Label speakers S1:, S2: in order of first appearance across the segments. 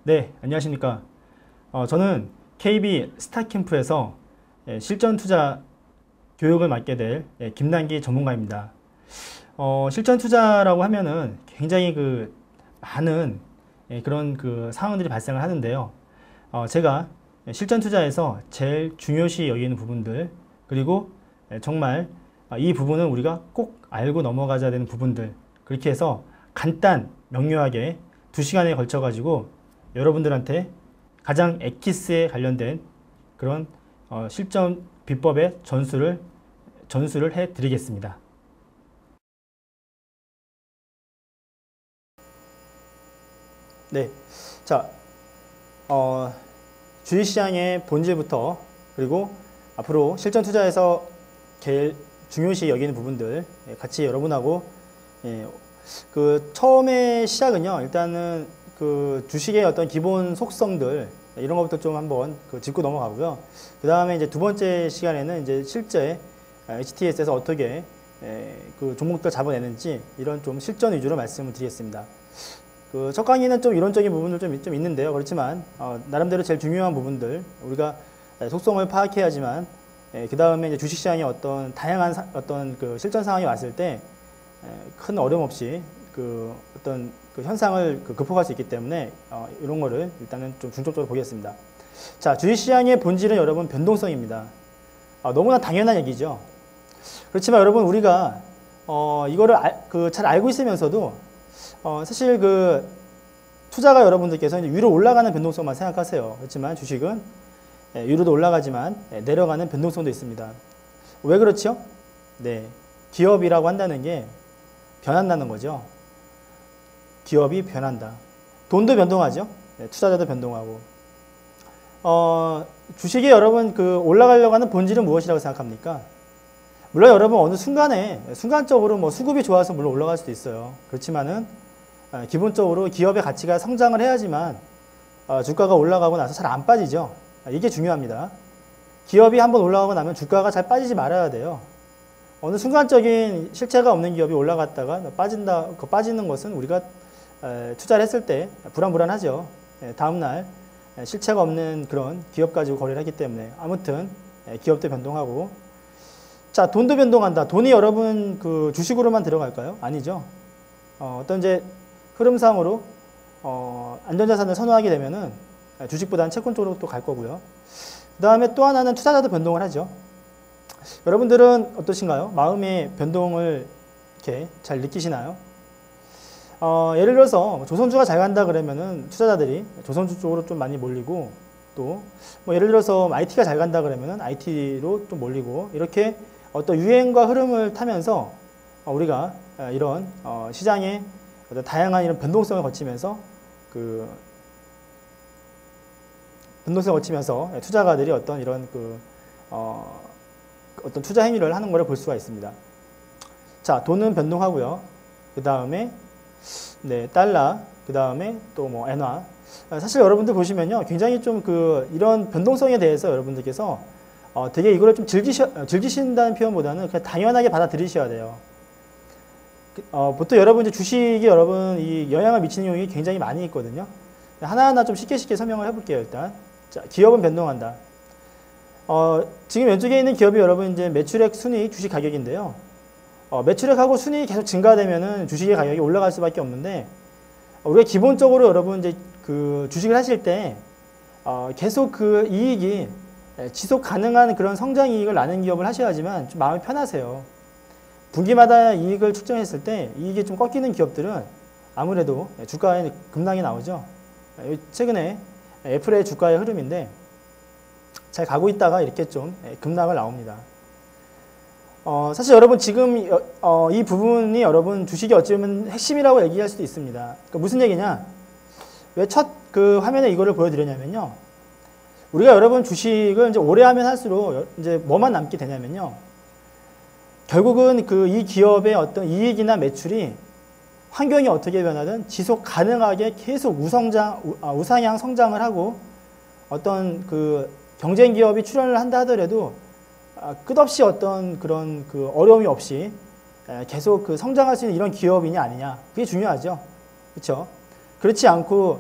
S1: 네, 안녕하십니까. 저는 KB 스타캠프에서 실전 투자 교육을 맡게 될 김남기 전문가입니다. 실전 투자라고 하면은 굉장히 많은 그런 상황들이 발생을 하는데요. 제가 실전 투자에서 제일 중요시 여기는 부분들, 그리고 정말 이 부분은 우리가 꼭 알고 넘어가야 되는 부분들, 그렇게 해서 간단 명료하게 2시간에 걸쳐 가지고 여러분들한테 가장 엑기스에 관련된 그런 실전 비법의 전수를 해 드리겠습니다. 네. 자, 주식시장의 본질부터, 그리고 앞으로 실전 투자에서 제일 중요시 여기는 부분들 같이 여러분하고 처음에 시작은요, 일단은 주식의 어떤 기본 속성들 이런 것부터 좀 한번 짚고 넘어가고요. 그 다음에 이제 두 번째 시간에는 이제 실제 HTS에서 어떻게 종목들 잡아내는지 이런 좀 실전 위주로 말씀을 드리겠습니다. 첫 강의는 좀 이론적인 부분들 좀 있는데요. 그렇지만 나름대로 제일 중요한 부분들 우리가 속성을 파악해야지만 그 다음에 이제 주식시장에 어떤 다양한 실전 상황이 왔을 때 큰 어려움 없이 어떤 현상을 극복할 수 있기 때문에 이런 거를 일단은 좀 중점적으로 보겠습니다. 자, 주식시장의 본질은 여러분 변동성입니다. 너무나 당연한 얘기죠. 그렇지만 여러분 우리가 이거를 잘 알고 있으면서도 사실 투자가 여러분들께서 이제 위로 올라가는 변동성만 생각하세요. 그렇지만 주식은 위로도 올라가지만 내려가는 변동성도 있습니다. 왜 그렇죠? 네, 기업이라고 한다는 게 변한다는 거죠. 기업이 변한다. 돈도 변동하죠. 네, 투자자도 변동하고. 주식이 여러분 올라가려고 하는 본질은 무엇이라고 생각합니까? 물론 여러분 어느 순간적으로 뭐 수급이 좋아서 물론 올라갈 수도 있어요. 그렇지만은 기본적으로 기업의 가치가 성장을 해야지만 주가가 올라가고 나서 잘 안 빠지죠. 이게 중요합니다. 기업이 한번 올라가고 나면 주가가 잘 빠지지 말아야 돼요. 어느 순간적인 실체가 없는 기업이 올라갔다가 빠지는 것은 우리가 투자를 했을 때 불안하죠. 다음날 실체가 없는 그런 기업 가지고 거래를 하기 때문에 아무튼 기업도 변동하고. 자, 돈도 변동한다. 돈이 여러분 주식으로만 들어갈까요? 아니죠. 어떤 이제 흐름상으로 안전자산을 선호하게 되면은 주식보다는 채권 쪽으로 또 갈 거고요. 그 다음에 또 하나는 투자자도 변동을 하죠. 여러분들은 어떠신가요? 마음의 변동을 이렇게 잘 느끼시나요? 예를 들어서 조선주가 잘 간다 그러면은 투자자들이 조선주 쪽으로 좀 많이 몰리고, 또 뭐 예를 들어서 IT가 잘 간다 그러면은 IT로 좀 몰리고, 이렇게 어떤 유행과 흐름을 타면서 우리가 이런 시장의 어떤 다양한 이런 변동성을 거치면서 투자가들이 어떤 이런 어떤 투자 행위를 하는 것을 볼 수가 있습니다. 자, 돈은 변동하고요. 그 다음에 달러, 그 다음에 또 뭐 엔화. 사실 여러분들 보시면요, 굉장히 좀 이런 변동성에 대해서 여러분들께서 되게 이거를 좀 즐기신다는 표현보다는 그냥 당연하게 받아들이셔야 돼요. 보통 여러분 이제 주식이 여러분 이 영향을 미치는 요인이 굉장히 많이 있거든요. 하나하나 좀 쉽게 설명을 해볼게요. 일단 자, 기업은 변동한다. 지금 왼쪽에 있는 기업이 여러분 이제 매출액, 순이익, 주식 가격인데요. 매출액하고 순이익이 계속 증가되면은 주식의 가격이 올라갈 수밖에 없는데, 우리가 기본적으로 여러분 이제 주식을 하실 때 계속 이익이 지속 가능한 그런 성장 이익을 나는 기업을 하셔야지만 좀 마음이 편하세요. 분기마다 이익을 측정했을 때 이익이 좀 꺾이는 기업들은 아무래도 주가에 급락이 나오죠. 최근에 애플의 주가의 흐름인데 잘 가고 있다가 이렇게 좀 급락을 나옵니다. 사실 여러분 지금 이 부분이 여러분 주식이 어찌 보면 핵심이라고 얘기할 수도 있습니다. 그러니까 무슨 얘기냐? 왜 첫 화면에 이거를 보여드렸냐면요. 우리가 여러분 주식을 이제 오래 하면 할수록 이제 뭐만 남게 되냐면요. 결국은 이 기업의 어떤 이익이나 매출이 환경이 어떻게 변하든 지속 가능하게 계속 우상향 성장을 하고, 어떤 경쟁 기업이 출현을 한다 하더라도 끝없이 어떤 그런 어려움이 없이 계속 성장할 수 있는 이런 기업이냐 아니냐, 그게 중요하죠. 그렇죠? 그렇지 않고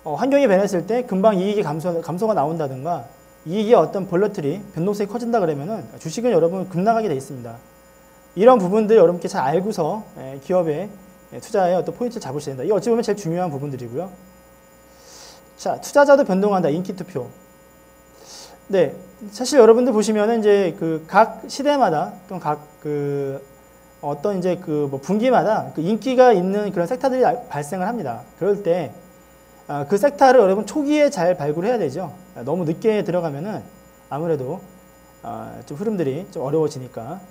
S1: 환경이 변했을 때 금방 이익이 감소가 나온다든가 이익의 어떤 볼러틀이 변동성이 커진다 그러면은 주식은 여러분 급락하게 돼 있습니다. 이런 부분들 여러분께 잘 알고서 기업의 투자에 어떤 포인트를 잡으셔야 된다. 이게 어찌 보면 제일 중요한 부분들이고요. 자, 투자자도 변동한다. 인기 투표. 네, 사실 여러분들 보시면은 이제 그 각 시대마다 또는 각 어떤 이제 뭐 분기마다 그 인기가 있는 그런 섹터들이 발생을 합니다. 그럴 때 그 섹터를 여러분 초기에 잘 발굴해야 되죠. 너무 늦게 들어가면은 아무래도 좀 흐름들이 좀 어려워지니까.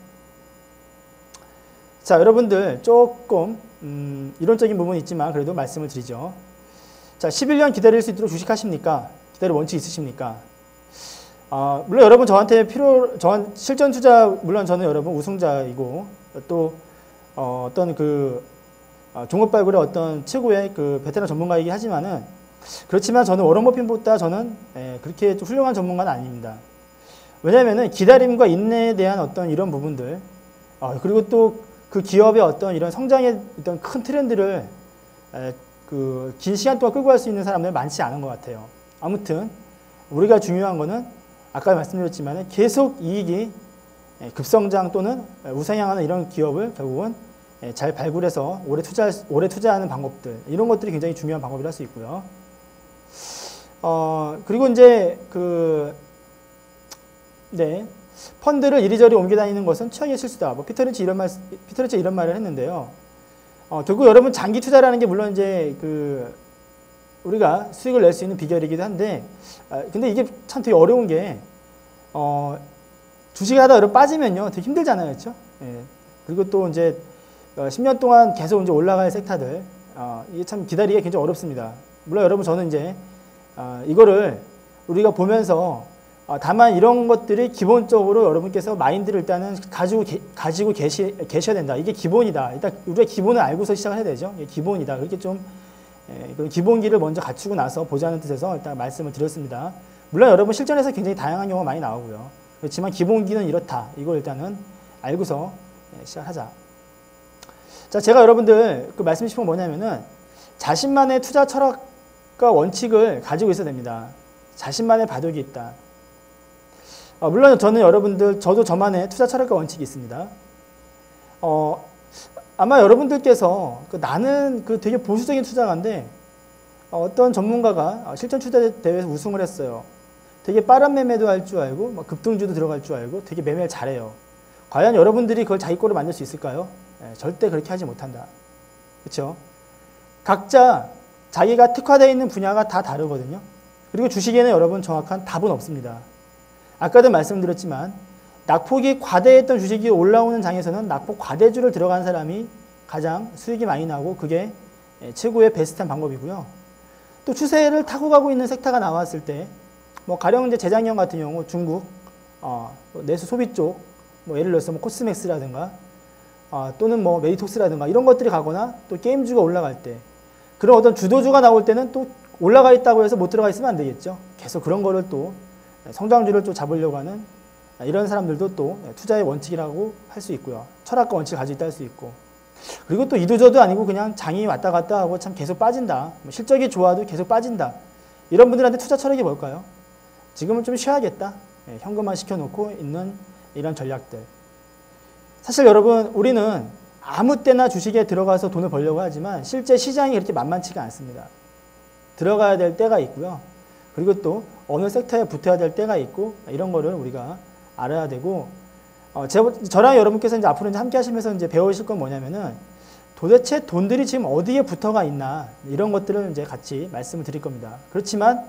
S1: 자, 여러분들 조금 이론적인 부분이 있지만 그래도 말씀을 드리죠. 자, 11년 기다릴 수 있도록 주식하십니까? 기다릴 원칙 있으십니까? 물론 여러분 저한테 실전 투자, 물론 저는 여러분 우승자이고 또 어떤 종목 발굴의 어떤 최고의 베테랑 전문가이긴 하지만은 그렇지만 저는 워런 버핏보다 저는 그렇게 좀 훌륭한 전문가는 아닙니다. 왜냐면은 기다림과 인내에 대한 어떤 이런 부분들 그리고 또 그 기업의 어떤 이런 성장의 어떤 큰 트렌드를 긴 시간 동안 끌고 갈 수 있는 사람들은 많지 않은 것 같아요. 아무튼 우리가 중요한 거는 아까 말씀드렸지만 계속 이익이 급성장 또는 우상향하는 이런 기업을 결국은 잘 발굴해서 오래 투자하는 방법들, 이런 것들이 굉장히 중요한 방법이라 할 수 있고요. 그리고 이제 펀드를 이리저리 옮겨 다니는 것은 최악의 실수다. 피터 리치 이런 말을 했는데요. 결국 여러분 장기 투자라는 게 물론 이제 우리가 수익을 낼 수 있는 비결이기도 한데, 근데 이게 참 되게 어려운 게, 주식을 하다 여러분 빠지면요. 되게 힘들잖아요. 그렇죠? 예. 그리고 또 이제 10년 동안 계속 이제 올라갈 섹터들, 이게 참 기다리기가 굉장히 어렵습니다. 물론 여러분 저는 이제, 이거를 우리가 보면서, 다만 이런 것들이 기본적으로 여러분께서 마인드를 일단은 가지고 계셔야 된다. 이게 기본이다. 일단 우리가 기본을 알고서 시작을 해야 되죠. 이게 기본이다. 그렇게 좀, 기본기를 먼저 갖추고 나서 보자는 뜻에서 일단 말씀을 드렸습니다. 물론 여러분 실전에서 굉장히 다양한 경우가 많이 나오고요. 그렇지만 기본기는 이렇다. 이걸 일단은 알고서 시작하자. 자, 제가 여러분들 말씀드리고 싶은 건 뭐냐면은 자신만의 투자 철학과 원칙을 가지고 있어야 됩니다. 자신만의 바둑이 있다. 물론 저도 저만의 투자 철학과 원칙이 있습니다. 아마 여러분들께서 나는 되게 보수적인 투자가인데 어떤 전문가가 실전 투자 대회에서 우승을 했어요. 되게 빠른 매매도 할 줄 알고 급등주도 들어갈 줄 알고 되게 매매를 잘해요. 과연 여러분들이 그걸 자기 거로 만들 수 있을까요? 절대 그렇게 하지 못한다. 그렇죠? 각자 자기가 특화되어 있는 분야가 다 다르거든요. 그리고 주식에는 여러분 정확한 답은 없습니다. 아까도 말씀드렸지만 낙폭이 과대했던 주식이 올라오는 장에서는 낙폭 과대주를 들어간 사람이 가장 수익이 많이 나고 그게 최고의 베스트한 방법이고요. 또 추세를 타고 가고 있는 섹터가 나왔을 때 가령 이제 재작년 같은 경우 중국 내수 소비 쪽 예를 들어서 코스맥스라든가 또는 메디톡스라든가 이런 것들이 가거나 또 게임주가 올라갈 때 그런 어떤 주도주가 나올 때는 또 올라가 있다고 해서 못 들어가 있으면 안 되겠죠. 계속 그런 거를 또 성장주를 또 잡으려고 하는 이런 사람들도 또 투자의 원칙이라고 할 수 있고요. 철학과 원칙을 가지고 있다 할 수 있고. 그리고 또 이도저도 아니고 그냥 장이 왔다 갔다 하고 참 계속 빠진다. 실적이 좋아도 계속 빠진다. 이런 분들한테 투자 철학이 뭘까요? 지금은 좀 쉬어야겠다. 현금화 시켜놓고 있는 이런 전략들. 사실 여러분 우리는 아무 때나 주식에 들어가서 돈을 벌려고 하지만 실제 시장이 그렇게 만만치가 않습니다. 들어가야 될 때가 있고요. 그리고 또 어느 섹터에 붙어야 될 때가 있고 이런 거를 우리가 알아야 되고 저랑 여러분께서 이제 앞으로 이제 함께 하시면서 이제 배우실 건 뭐냐면은 도대체 돈들이 지금 어디에 붙어가 있나 이런 것들을 이제 같이 말씀을 드릴 겁니다. 그렇지만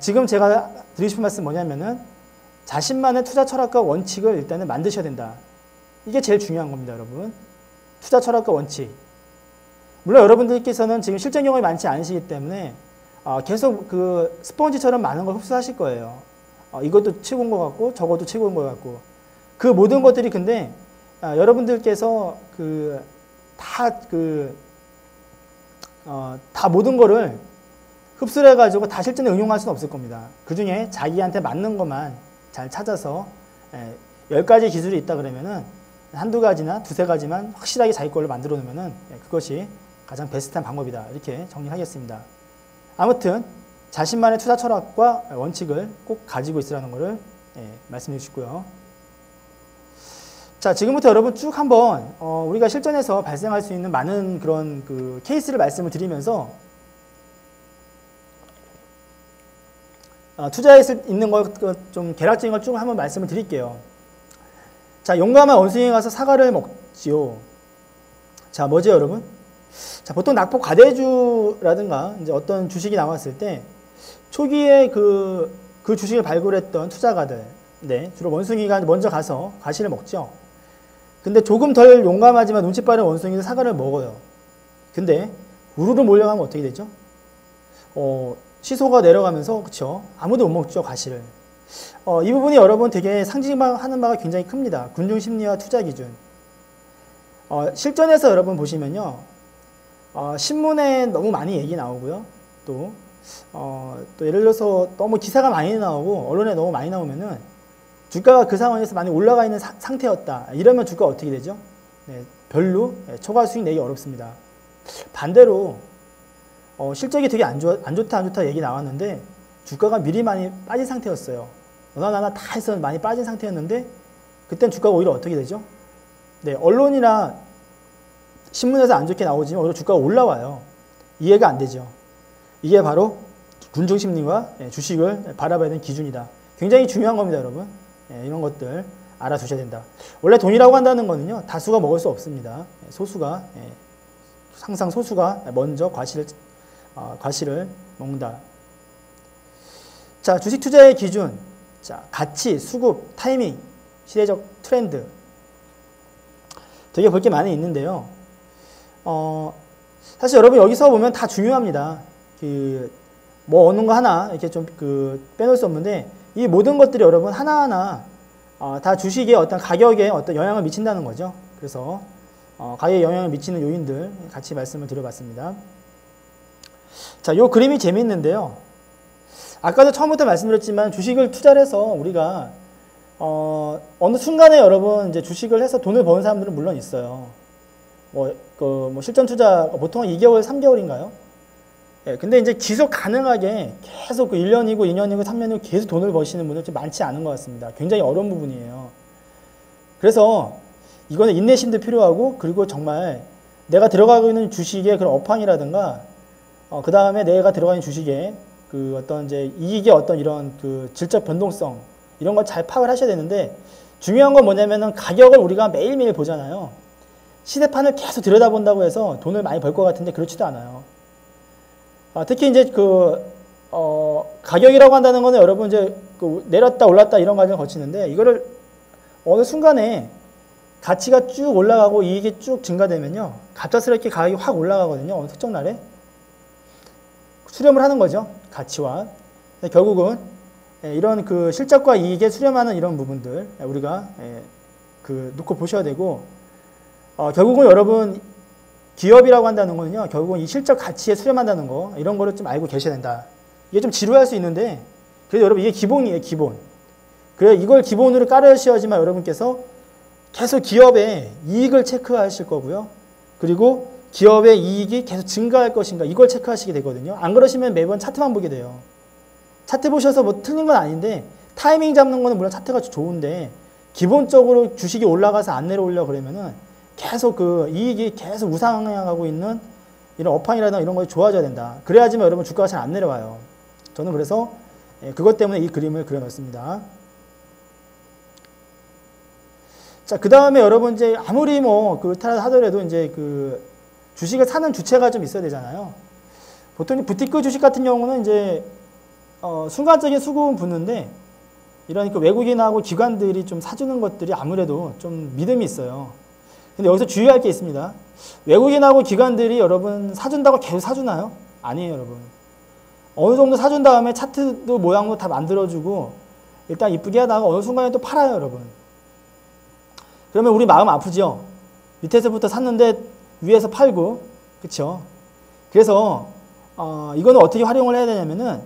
S1: 지금 제가 드리고 싶은 말씀 뭐냐면은 자신만의 투자 철학과 원칙을 일단은 만드셔야 된다. 이게 제일 중요한 겁니다, 여러분. 투자 철학과 원칙. 물론 여러분들께서는 지금 실전 경험이 많지 않으시기 때문에 계속 스펀지처럼 많은 걸 흡수하실 거예요. 이것도 최고인 것 같고 저것도 최고인 것 같고 그 모든 것들이 근데 여러분들께서 다 모든 거를 흡수를 해가지고 다 실전에 응용할 수는 없을 겁니다. 그 중에 자기한테 맞는 것만 잘 찾아서 10가지 기술이 있다 그러면은 한두 가지나 두세 가지만 확실하게 자기 걸로 만들어 놓으면은 그것이 가장 베스트한 방법이다. 이렇게 정리하겠습니다. 아무튼 자신만의 투자 철학과 원칙을 꼭 가지고 있으라는 것을 말씀해 주시고요. 자, 지금부터 여러분 쭉 한번 우리가 실전에서 발생할 수 있는 많은 그런 그 케이스를 말씀을 드리면서 투자에 있는 것 좀 계략적인 걸 쭉 한번 말씀을 드릴게요. 자, 용감한 원숭이에 가서 사과를 먹지요. 자, 뭐죠, 여러분? 자, 보통 낙폭 과대주라든가 이제 어떤 주식이 나왔을 때 초기에 그 주식을 발굴했던 투자가들, 네, 주로 원숭이가 먼저 가서 과실을 먹죠. 근데 조금 덜 용감하지만 눈치 빠른 원숭이는 사과를 먹어요. 근데 우르르 몰려가면 어떻게 되죠? 시소가 내려가면서, 그쵸? 아무도 못 먹죠, 과실을. 이 부분이 여러분 되게 상징하는 바가 굉장히 큽니다. 군중 심리와 투자 기준. 실전에서 여러분 보시면요. 신문에 너무 많이 얘기 나오고요. 또 예를 들어서 너무 기사가 많이 나오고 언론에 너무 많이 나오면은 주가가 그 상황에서 많이 올라가 있는 상태였다. 이러면 주가가 어떻게 되죠? 네, 별로 초과 수익 내기 어렵습니다. 반대로 실적이 되게 안 좋다 얘기 나왔는데 주가가 미리 많이 빠진 상태였어요. 너나 나나 다 해서 많이 빠진 상태였는데 그땐 주가가 오히려 어떻게 되죠? 네, 언론이나 신문에서 안 좋게 나오지만 오히려 주가가 올라와요. 이해가 안 되죠. 이게 바로 군중심리와 주식을 바라봐야 되는 기준이다. 굉장히 중요한 겁니다, 여러분. 이런 것들 알아두셔야 된다. 원래 돈이라고 한다는 거는요, 다수가 먹을 수 없습니다. 소수가, 항상 소수가 먼저 과실을 먹는다. 자, 주식 투자의 기준. 자, 가치, 수급, 타이밍, 시대적 트렌드. 되게 볼 게 많이 있는데요. 사실 여러분 여기서 보면 다 중요합니다. 뭐 어느 거 하나 이렇게 좀 빼놓을 수 없는데 이 모든 것들이 여러분 하나하나 다 주식의 어떤 가격에 어떤 영향을 미친다는 거죠. 그래서 가격에 영향을 미치는 요인들 같이 말씀을 드려봤습니다. 자, 요 그림이 재미있는데요. 아까도 처음부터 말씀드렸지만 주식을 투자를 해서 우리가 어느 순간에 여러분 이제 주식을 해서 돈을 버는 사람들은 물론 있어요. 뭐 실전 투자 보통 2개월, 3개월인가요? 예, 근데 이제 지속 가능하게 계속 1년이고 2년이고 3년이고 계속 돈을 버시는 분들 좀 많지 않은 것 같습니다. 굉장히 어려운 부분이에요. 그래서 이거는 인내심도 필요하고 그리고 정말 내가 들어가고 있는 주식의 그런 업황이라든가 그 다음에 내가 들어가 있는 주식의 어떤 이제 이익의 어떤 이런 질적 변동성 이런 걸 잘 파악을 하셔야 되는데 중요한 건 뭐냐면은 가격을 우리가 매일매일 보잖아요. 시세판을 계속 들여다본다고 해서 돈을 많이 벌 것 같은데 그렇지도 않아요. 특히 이제 가격이라고 한다는 거는 여러분 이제 내렸다 올랐다 이런 과정을 거치는데 이거를 어느 순간에 가치가 쭉 올라가고 이익이 쭉 증가되면요. 갑작스럽게 가격이 확 올라가거든요. 어느 특정 날에. 수렴을 하는 거죠. 가치와. 결국은 이런 실적과 이익에 수렴하는 이런 부분들 우리가 놓고 보셔야 되고 결국은 여러분 기업이라고 한다는 거는요. 결국은 이 실적 가치에 수렴한다는 거 이런 거를 좀 알고 계셔야 된다. 이게 좀 지루할 수 있는데 그래도 여러분 이게 기본이에요. 기본. 그래 이걸 기본으로 깔으셔야지만 여러분께서 계속 기업의 이익을 체크하실 거고요. 그리고 기업의 이익이 계속 증가할 것인가 이걸 체크하시게 되거든요. 안 그러시면 매번 차트만 보게 돼요. 차트 보셔서 뭐 틀린 건 아닌데 타이밍 잡는 거는 물론 차트가 좋은데 기본적으로 주식이 올라가서 안 내려오려고 그러면은 계속 이익이 계속 우상향하고 있는 이런 업황이라든가 이런 것이 좋아져야 된다. 그래야지만 여러분 주가가 잘 안 내려와요. 저는 그래서 그것 때문에 이 그림을 그려놨습니다. 자, 그 다음에 여러분 이제 아무리 뭐 하더라도 이제 주식을 사는 주체가 좀 있어야 되잖아요. 보통 부티크 주식 같은 경우는 이제 순간적인 수급은 붙는데 이런 외국인하고 기관들이 좀 사주는 것들이 아무래도 좀 믿음이 있어요. 근데 여기서 주의할 게 있습니다. 외국인하고 기관들이 여러분 사준다고 계속 사주나요? 아니에요, 여러분. 어느 정도 사준 다음에 차트도 모양도 다 만들어주고 일단 이쁘게 하다가 어느 순간에 또 팔아요, 여러분. 그러면 우리 마음 아프죠? 밑에서부터 샀는데 위에서 팔고, 그쵸? 그래서 이거는 어떻게 활용을 해야 되냐면은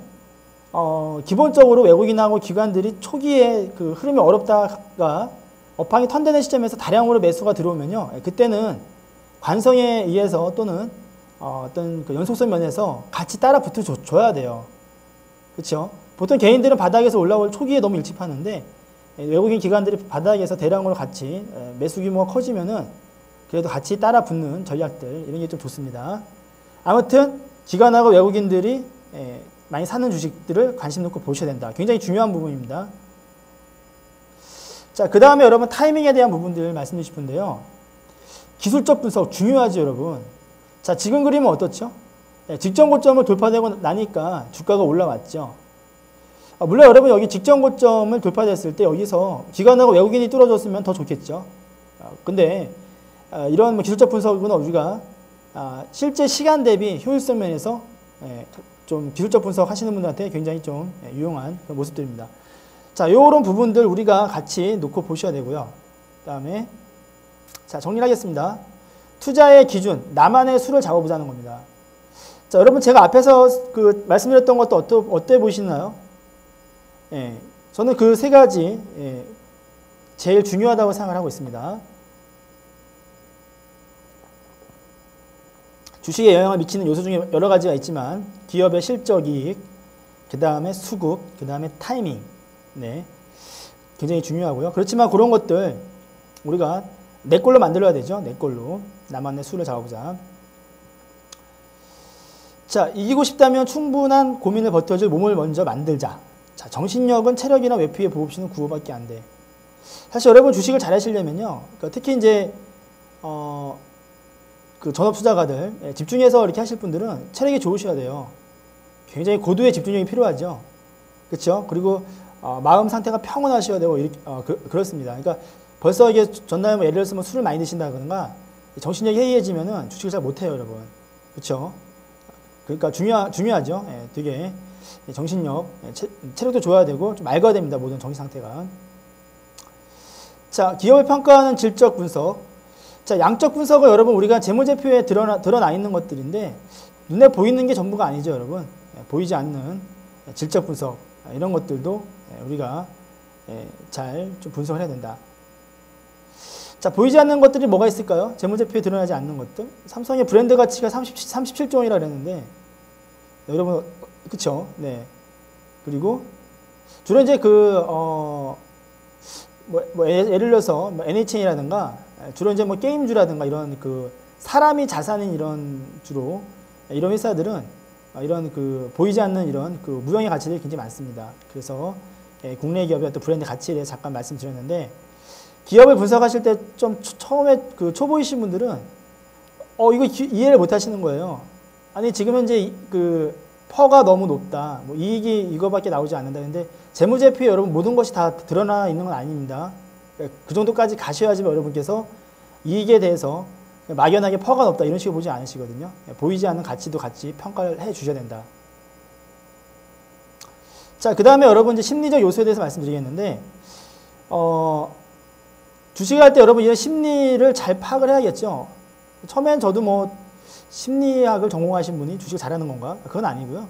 S1: 기본적으로 외국인하고 기관들이 초기에 흐름이 어렵다가 업황이 턴되는 시점에서 다량으로 매수가 들어오면요. 그때는 관성에 의해서 또는 어떤 그 연속성 면에서 같이 따라 붙어줘야 돼요. 그렇죠? 보통 개인들은 바닥에서 올라올 초기에 너무 일찍 파는데 외국인 기관들이 바닥에서 대량으로 같이 매수 규모가 커지면은 그래도 같이 따라 붙는 전략들 이런 게 좀 좋습니다. 아무튼 기관하고 외국인들이 많이 사는 주식들을 관심 놓고 보셔야 된다. 굉장히 중요한 부분입니다. 자, 그 다음에 여러분 타이밍에 대한 부분들 말씀드리고 싶은데요. 기술적 분석 중요하죠, 여러분. 자, 지금 그림은 어떻죠? 직전 고점을 돌파되고 나니까 주가가 올라왔죠. 물론 여러분 여기 직전 고점을 돌파됐을 때 여기서 기관하고 외국인이 뚫어줬으면 더 좋겠죠. 근데 이런 뭐 기술적 분석은 우리가 실제 시간 대비 효율성 면에서 좀 기술적 분석 하시는 분들한테 굉장히 좀 유용한 그런 모습들입니다. 자, 요런 부분들 우리가 같이 놓고 보셔야 되고요. 그 다음에 자, 정리를 하겠습니다. 투자의 기준, 나만의 수를 잡아보자는 겁니다. 자, 여러분 제가 앞에서 그 말씀드렸던 것도 어때 보시나요? 저는 그 세 가지 제일 중요하다고 생각을 하고 있습니다. 주식에 영향을 미치는 요소 중에 여러 가지가 있지만 기업의 실적 이익, 그 다음에 수급, 그 다음에 타이밍, 굉장히 중요하고요. 그렇지만 그런 것들 우리가 내 걸로 만들어야 되죠. 내 걸로 나만의 수를 잡아보자. 자, 이기고 싶다면 충분한 고민을 버텨줄 몸을 먼저 만들자. 자, 정신력은 체력이나 외피의 보급시는 구호밖에 안 돼. 사실 여러분 주식을 잘 하시려면요. 그러니까 특히 이제 그 전업 투자가들 집중해서 이렇게 하실 분들은 체력이 좋으셔야 돼요. 굉장히 고도의 집중력이 필요하죠. 그렇죠? 그리고 마음 상태가 평온하셔야 되고 이렇게, 그렇습니다. 그러니까 벌써 이게 전날 예를 들어서 술을 많이 드신다거나 정신력이 해이해지면은 주식을 잘 못해요, 여러분. 그렇죠? 그러니까 중요하죠. 되게 정신력, 체력도 좋아야 되고 좀 맑아야 됩니다. 모든 정신 상태가. 자, 기업을 평가하는 질적 분석. 자, 양적 분석은 여러분 우리가 재무제표에 드러나 있는 것들인데 눈에 보이는 게 전부가 아니죠, 여러분. 보이지 않는 질적 분석 이런 것들도 우리가 잘 좀 분석을 해야 된다. 자, 보이지 않는 것들이 뭐가 있을까요? 재무제표에 드러나지 않는 것들. 삼성의 브랜드 가치가 37조 원이라 그랬는데 여러분 그쵸? 네. 그리고 주로 이제 예를 들어서 NHN이라든가 주로 이제 뭐 게임주라든가 이런 그 사람이 자산인 이런 주로 이런 회사들은 이런 그 보이지 않는 이런 그 무형의 가치들이 굉장히 많습니다. 그래서 국내 기업의 어떤 브랜드 가치에 대해서 잠깐 말씀드렸는데 기업을 분석하실 때 좀 처음에 그 초보이신 분들은 이거 이해를 못 하시는 거예요. 아니 지금 현재 그 퍼가 너무 높다. 뭐 이익이 이거밖에 나오지 않는다. 근데 재무제표에 여러분 모든 것이 다 드러나 있는 건 아닙니다. 그 정도까지 가셔야지만 여러분께서 이익에 대해서 막연하게 퍼가 높다 이런 식으로 보지 않으시거든요. 보이지 않는 가치도 같이 평가를 해 주셔야 된다. 자, 그 다음에 여러분 이제 심리적 요소에 대해서 말씀드리겠는데 주식을 할 때 여러분 이런 심리를 잘 파악을 해야겠죠. 처음엔 저도 뭐 심리학을 전공하신 분이 주식을 잘하는 건가? 그건 아니고요.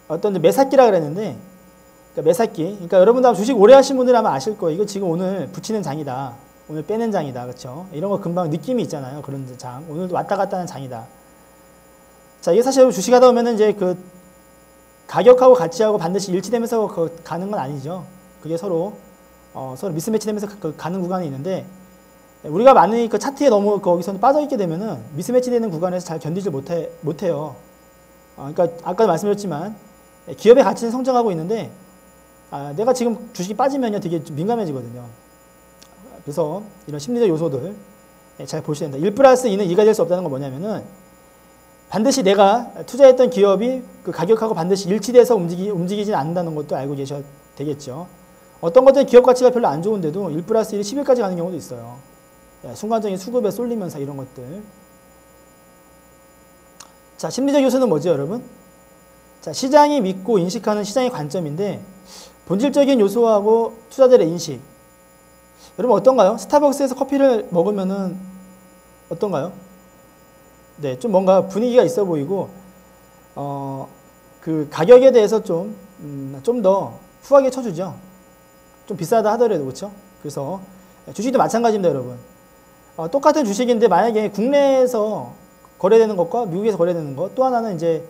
S1: 어떤 매사기라 그랬는데, 그러니까 매사기. 그러니까 여러분도 아마 주식 오래 하신 분들 아마 아실 거예요. 이거 지금 오늘 붙이는 장이다. 오늘 빼는 장이다. 그렇죠? 이런 거 금방 느낌이 있잖아요. 그런 장. 오늘도 왔다 갔다 하는 장이다. 자, 이게 사실 주식 하다 보면은 이제 그 가격하고 가치하고 반드시 일치되면서 가는 건 아니죠. 그게 서로 미스매치 되면서 가는 구간이 있는데, 우리가 많이 그 차트에 너무 거기서 빠져있게 되면은 미스매치 되는 구간에서 잘 견디질 못해요. 그러니까 아까도 말씀드렸지만 기업의 가치는 성장하고 있는데 내가 지금 주식이 빠지면요 되게 좀 민감해지거든요. 그래서 이런 심리적 요소들 잘 보셔야 된다. 1+2는 2가 될 수 없다는 건 뭐냐면은 반드시 내가 투자했던 기업이 그 가격하고 반드시 일치돼서 움직이진 않는다는 것도 알고 계셔야 되겠죠. 어떤 것들은 기업 가치가 별로 안 좋은데도 1+1이 10일까지 가는 경우도 있어요. 순간적인 수급에 쏠리면서 이런 것들. 자, 심리적 요소는 뭐죠, 여러분? 자, 시장이 믿고 인식하는 시장의 관점인데 본질적인 요소하고 투자들의 인식. 여러분 어떤가요? 스타벅스에서 커피를 먹으면은 어떤가요? 네, 좀 뭔가 분위기가 있어 보이고 그 가격에 대해서 좀 더 후하게 쳐주죠. 좀 비싸다 하더라도 그렇죠? 그래서 주식도 마찬가지입니다, 여러분. 똑같은 주식인데 만약에 국내에서 거래되는 것과 미국에서 거래되는 것, 또 하나는 이제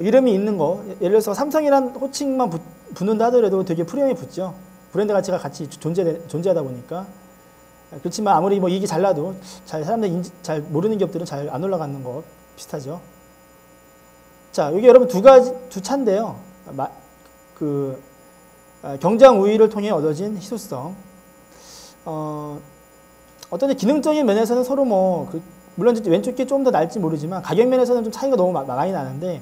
S1: 이름이 있는 거, 예를 들어서 삼성이란 호칭만 붙는다 하더라도 되게 프리미엄이 붙죠. 브랜드 가치가 같이 존재하다 보니까. 그렇지만 아무리 뭐 이익이 잘 나도 사람들이 잘 모르는 기업들은 잘 안 올라가는 거 비슷하죠. 자, 여기 여러분 두 차인데요. 경장 우위를 통해 얻어진 희소성. 어떤 기능적인 면에서는 서로 물론 왼쪽 게 좀 더 날지 모르지만 가격 면에서는 좀 차이가 너무 많이 나는데,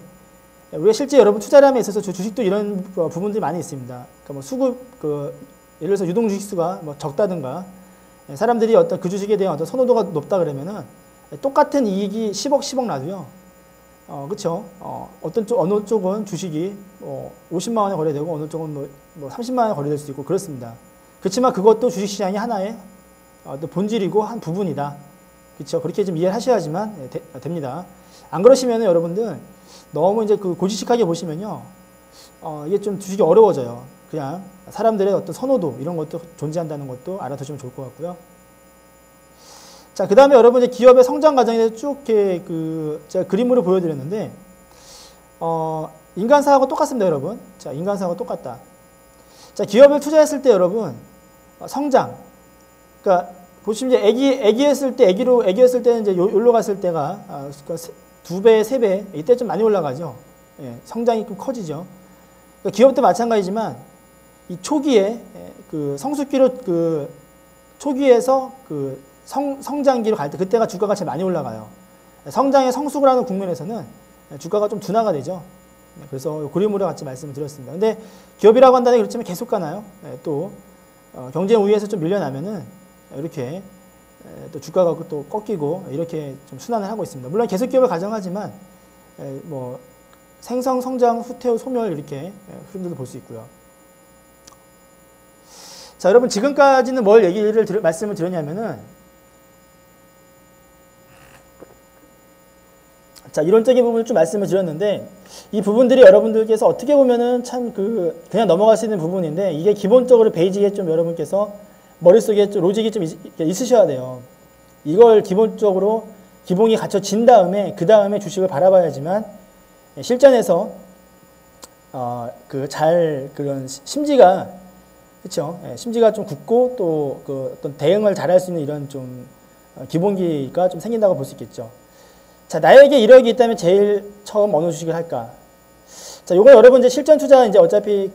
S1: 우리가 실제 여러분 투자를 함에 있어서 주식도 이런 부분들이 많이 있습니다. 그러니까 뭐 수급, 예를 들어서 유동 주식수가 적다든가, 사람들이 어떤 그 주식에 대한 어떤 선호도가 높다 그러면은 똑같은 이익이 10억 나도요. 그쵸. 어느 쪽은 주식이 50만 원에 거래되고 어느 쪽은 뭐 30만 원에 거래될 수도 있고 그렇습니다. 그렇지만 그것도 주식시장이 하나의 또 본질이고 한 부분이다. 그쵸. 그렇게 좀 이해를 하셔야지만 됩니다. 안 그러시면 여러분들 너무 이제 고지식하게 보시면요. 이게 좀 주식이 어려워져요. 그냥 사람들의 어떤 선호도 이런 것도 존재한다는 것도 알아두시면 좋을 것 같고요. 자, 그 다음에 여러분 이제 기업의 성장 과정에 대해서 쭉 이렇게 제가 그림으로 보여드렸는데, 인간사하고 똑같습니다, 여러분. 자, 인간사하고 똑같다. 자, 기업을 투자했을 때 여러분, 성장. 그러니까, 보시면 이제 애기였을 때는 이제 여기로 갔을 때가, 2배, 3배, 이때 좀 많이 올라가죠. 예, 성장이 좀 커지죠. 그러니까 기업도 마찬가지지만, 이 초기에, 성숙기로, 초기에서 성장기로 갈 때, 그때가 주가가 제일 많이 올라가요. 성장의 성숙을 하는 국면에서는 주가가 좀 둔화가 되죠. 그래서 그림으로 같이 말씀을 드렸습니다. 근데 기업이라고 한다는 게 그렇지만 계속 가나요? 또 경쟁 우위에서 좀 밀려나면은 이렇게 또 주가가 또 꺾이고 이렇게 좀 순환을 하고 있습니다. 물론 계속 기업을 가정하지만 뭐 생성, 성장, 후퇴, 소멸 이렇게 흐름들도 볼 수 있고요. 자, 여러분 지금까지는 뭘 말씀을 드렸냐면은, 자, 이론적인 부분을 좀 말씀을 드렸는데, 이 부분들이 여러분들께서 어떻게 보면은 참 그냥 넘어갈 수 있는 부분인데, 이게 기본적으로 베이직에 좀 여러분께서 머릿속에 좀 로직이 좀 있으셔야 돼요. 이걸 기본적으로 기본이 갖춰진 다음에, 그 다음에 주식을 바라봐야지만, 실전에서, 그런 심지가, 그쵸. 심지가 좀 굳고 또 어떤 대응을 잘할 수 있는 이런 좀 기본기가 좀 생긴다고 볼 수 있겠죠. 자, 나에게 1억이 있다면 제일 처음 어느 주식을 할까? 자, 요거 여러분 이제 실전 투자 이제 어차피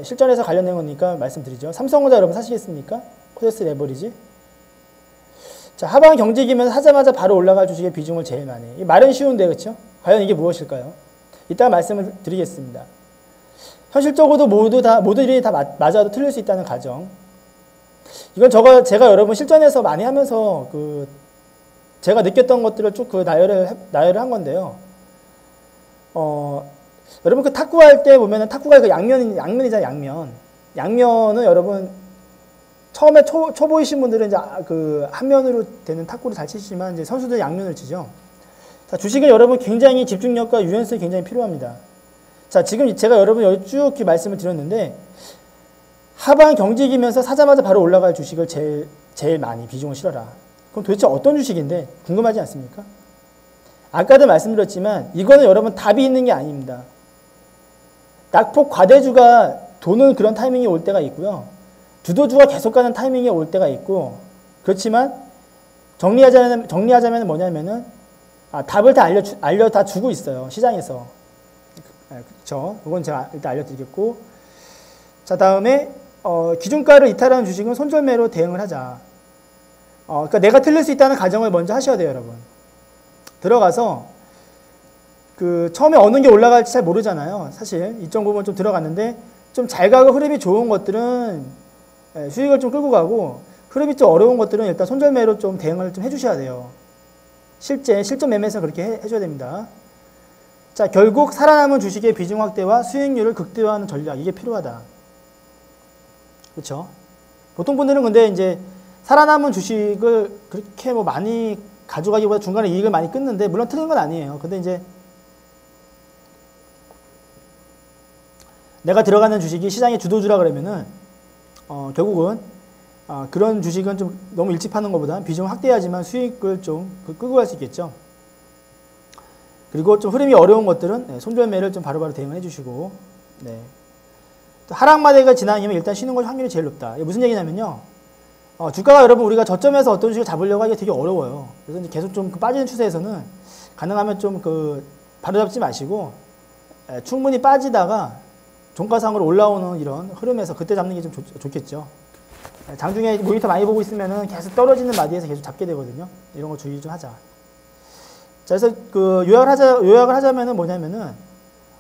S1: 실전에서 관련된 거니까 말씀드리죠. 삼성전자 여러분 사시겠습니까? 코데스 레버리지. 자, 하방 경직이면 하자마자 바로 올라갈 주식의 비중을 제일 많이. 이 말은 쉬운데, 그쵸? 과연 이게 무엇일까요? 이따가 말씀을 드리겠습니다. 현실적으로도 모두들이 다 맞아도 틀릴 수 있다는 가정. 이건 제가 여러분 실전에서 많이 하면서 제가 느꼈던 것들을 쭉 나열을 한 건데요. 여러분 탁구할 때 보면은 탁구가 양면이잖아요, 양면. 양면은 여러분 처음에 초보이신 분들은 이제 한 면으로 되는 탁구를 잘 치시지만 이제 선수들은 양면을 치죠. 자, 주식은 여러분 굉장히 집중력과 유연성이 굉장히 필요합니다. 자, 지금 제가 여러분 여기 쭉 말씀을 드렸는데, 하방 경직이면서 사자마자 바로 올라갈 주식을 제일 많이 비중을 실어라. 그럼 도대체 어떤 주식인데 궁금하지 않습니까? 아까도 말씀드렸지만 이거는 여러분 답이 있는 게 아닙니다. 낙폭 과대주가 도는 그런 타이밍이 올 때가 있고요. 주도주가 계속 가는 타이밍이 올 때가 있고, 그렇지만 정리하자면 뭐냐면은 답을 다 다 주고 있어요, 시장에서. 그렇죠. 그건 제가 일단 알려드리겠고, 자, 다음에 기준가를 이탈하는 주식은 손절매로 대응을 하자. 그러니까 내가 틀릴 수 있다는 가정을 먼저 하셔야 돼요, 여러분. 들어가서 처음에 어느 게 올라갈지 잘 모르잖아요. 사실 이쪽 부분 좀 들어갔는데 좀 잘 가고 흐름이 좋은 것들은 수익을 좀 끌고 가고, 흐름이 좀 어려운 것들은 일단 손절매로 좀 대응을 좀 해주셔야 돼요. 실전 매매에서 그렇게 해줘야 됩니다. 자, 결국 살아남은 주식의 비중 확대와 수익률을 극대화하는 전략, 이게 필요하다. 그렇죠? 보통 분들은 근데 이제 살아남은 주식을 그렇게 많이 가져가기보다 중간에 이익을 많이 끊는데, 물론 틀린 건 아니에요. 근데 이제 내가 들어가는 주식이 시장의 주도주라 그러면은 결국은 그런 주식은 좀 너무 일찍 파는 것보다 비중을 확대해야지만 수익을 좀 끌고 갈 수 있겠죠. 그리고 좀 흐름이 어려운 것들은 손절매를 좀 바로바로 대응해 주시고, 네. 또 하락마대가 지나면 일단 쉬는 걸 확률이 제일 높다. 이게 무슨 얘기냐면요. 주가가 여러분 우리가 저점에서 어떤 주식을 잡으려고 하기가 되게 어려워요. 그래서 이제 계속 좀 빠지는 추세에서는 가능하면 좀 바로 잡지 마시고, 충분히 빠지다가 종가상으로 올라오는 이런 흐름에서 그때 잡는 게 좀 좋겠죠. 장중에 모니터 많이 보고 있으면은 계속 떨어지는 마디에서 계속 잡게 되거든요. 이런 거 주의 좀 하자. 자, 그래서 요약을 하자면은 뭐냐면은,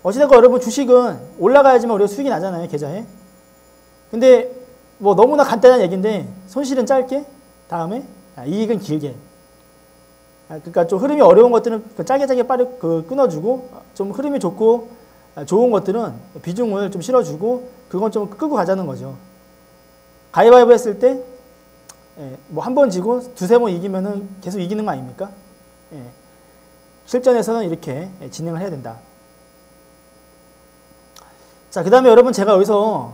S1: 어찌됐건 여러분 주식은 올라가야지만 우리가 수익이 나잖아요, 계좌에. 근데 뭐 너무나 간단한 얘기인데, 손실은 짧게, 다음에 이익은 길게. 그러니까 좀 흐름이 어려운 것들은 짜게 빠르 끊어주고, 좀 흐름이 좋고 좋은 것들은 비중을 좀 실어주고, 그건 좀 끌고 가자는 거죠. 가위바위보 했을 때 뭐 한 번 지고 두세 번 이기면은 계속 이기는 거 아닙니까? 실전에서는 이렇게 진행을 해야 된다. 자, 그 다음에 여러분 제가 여기서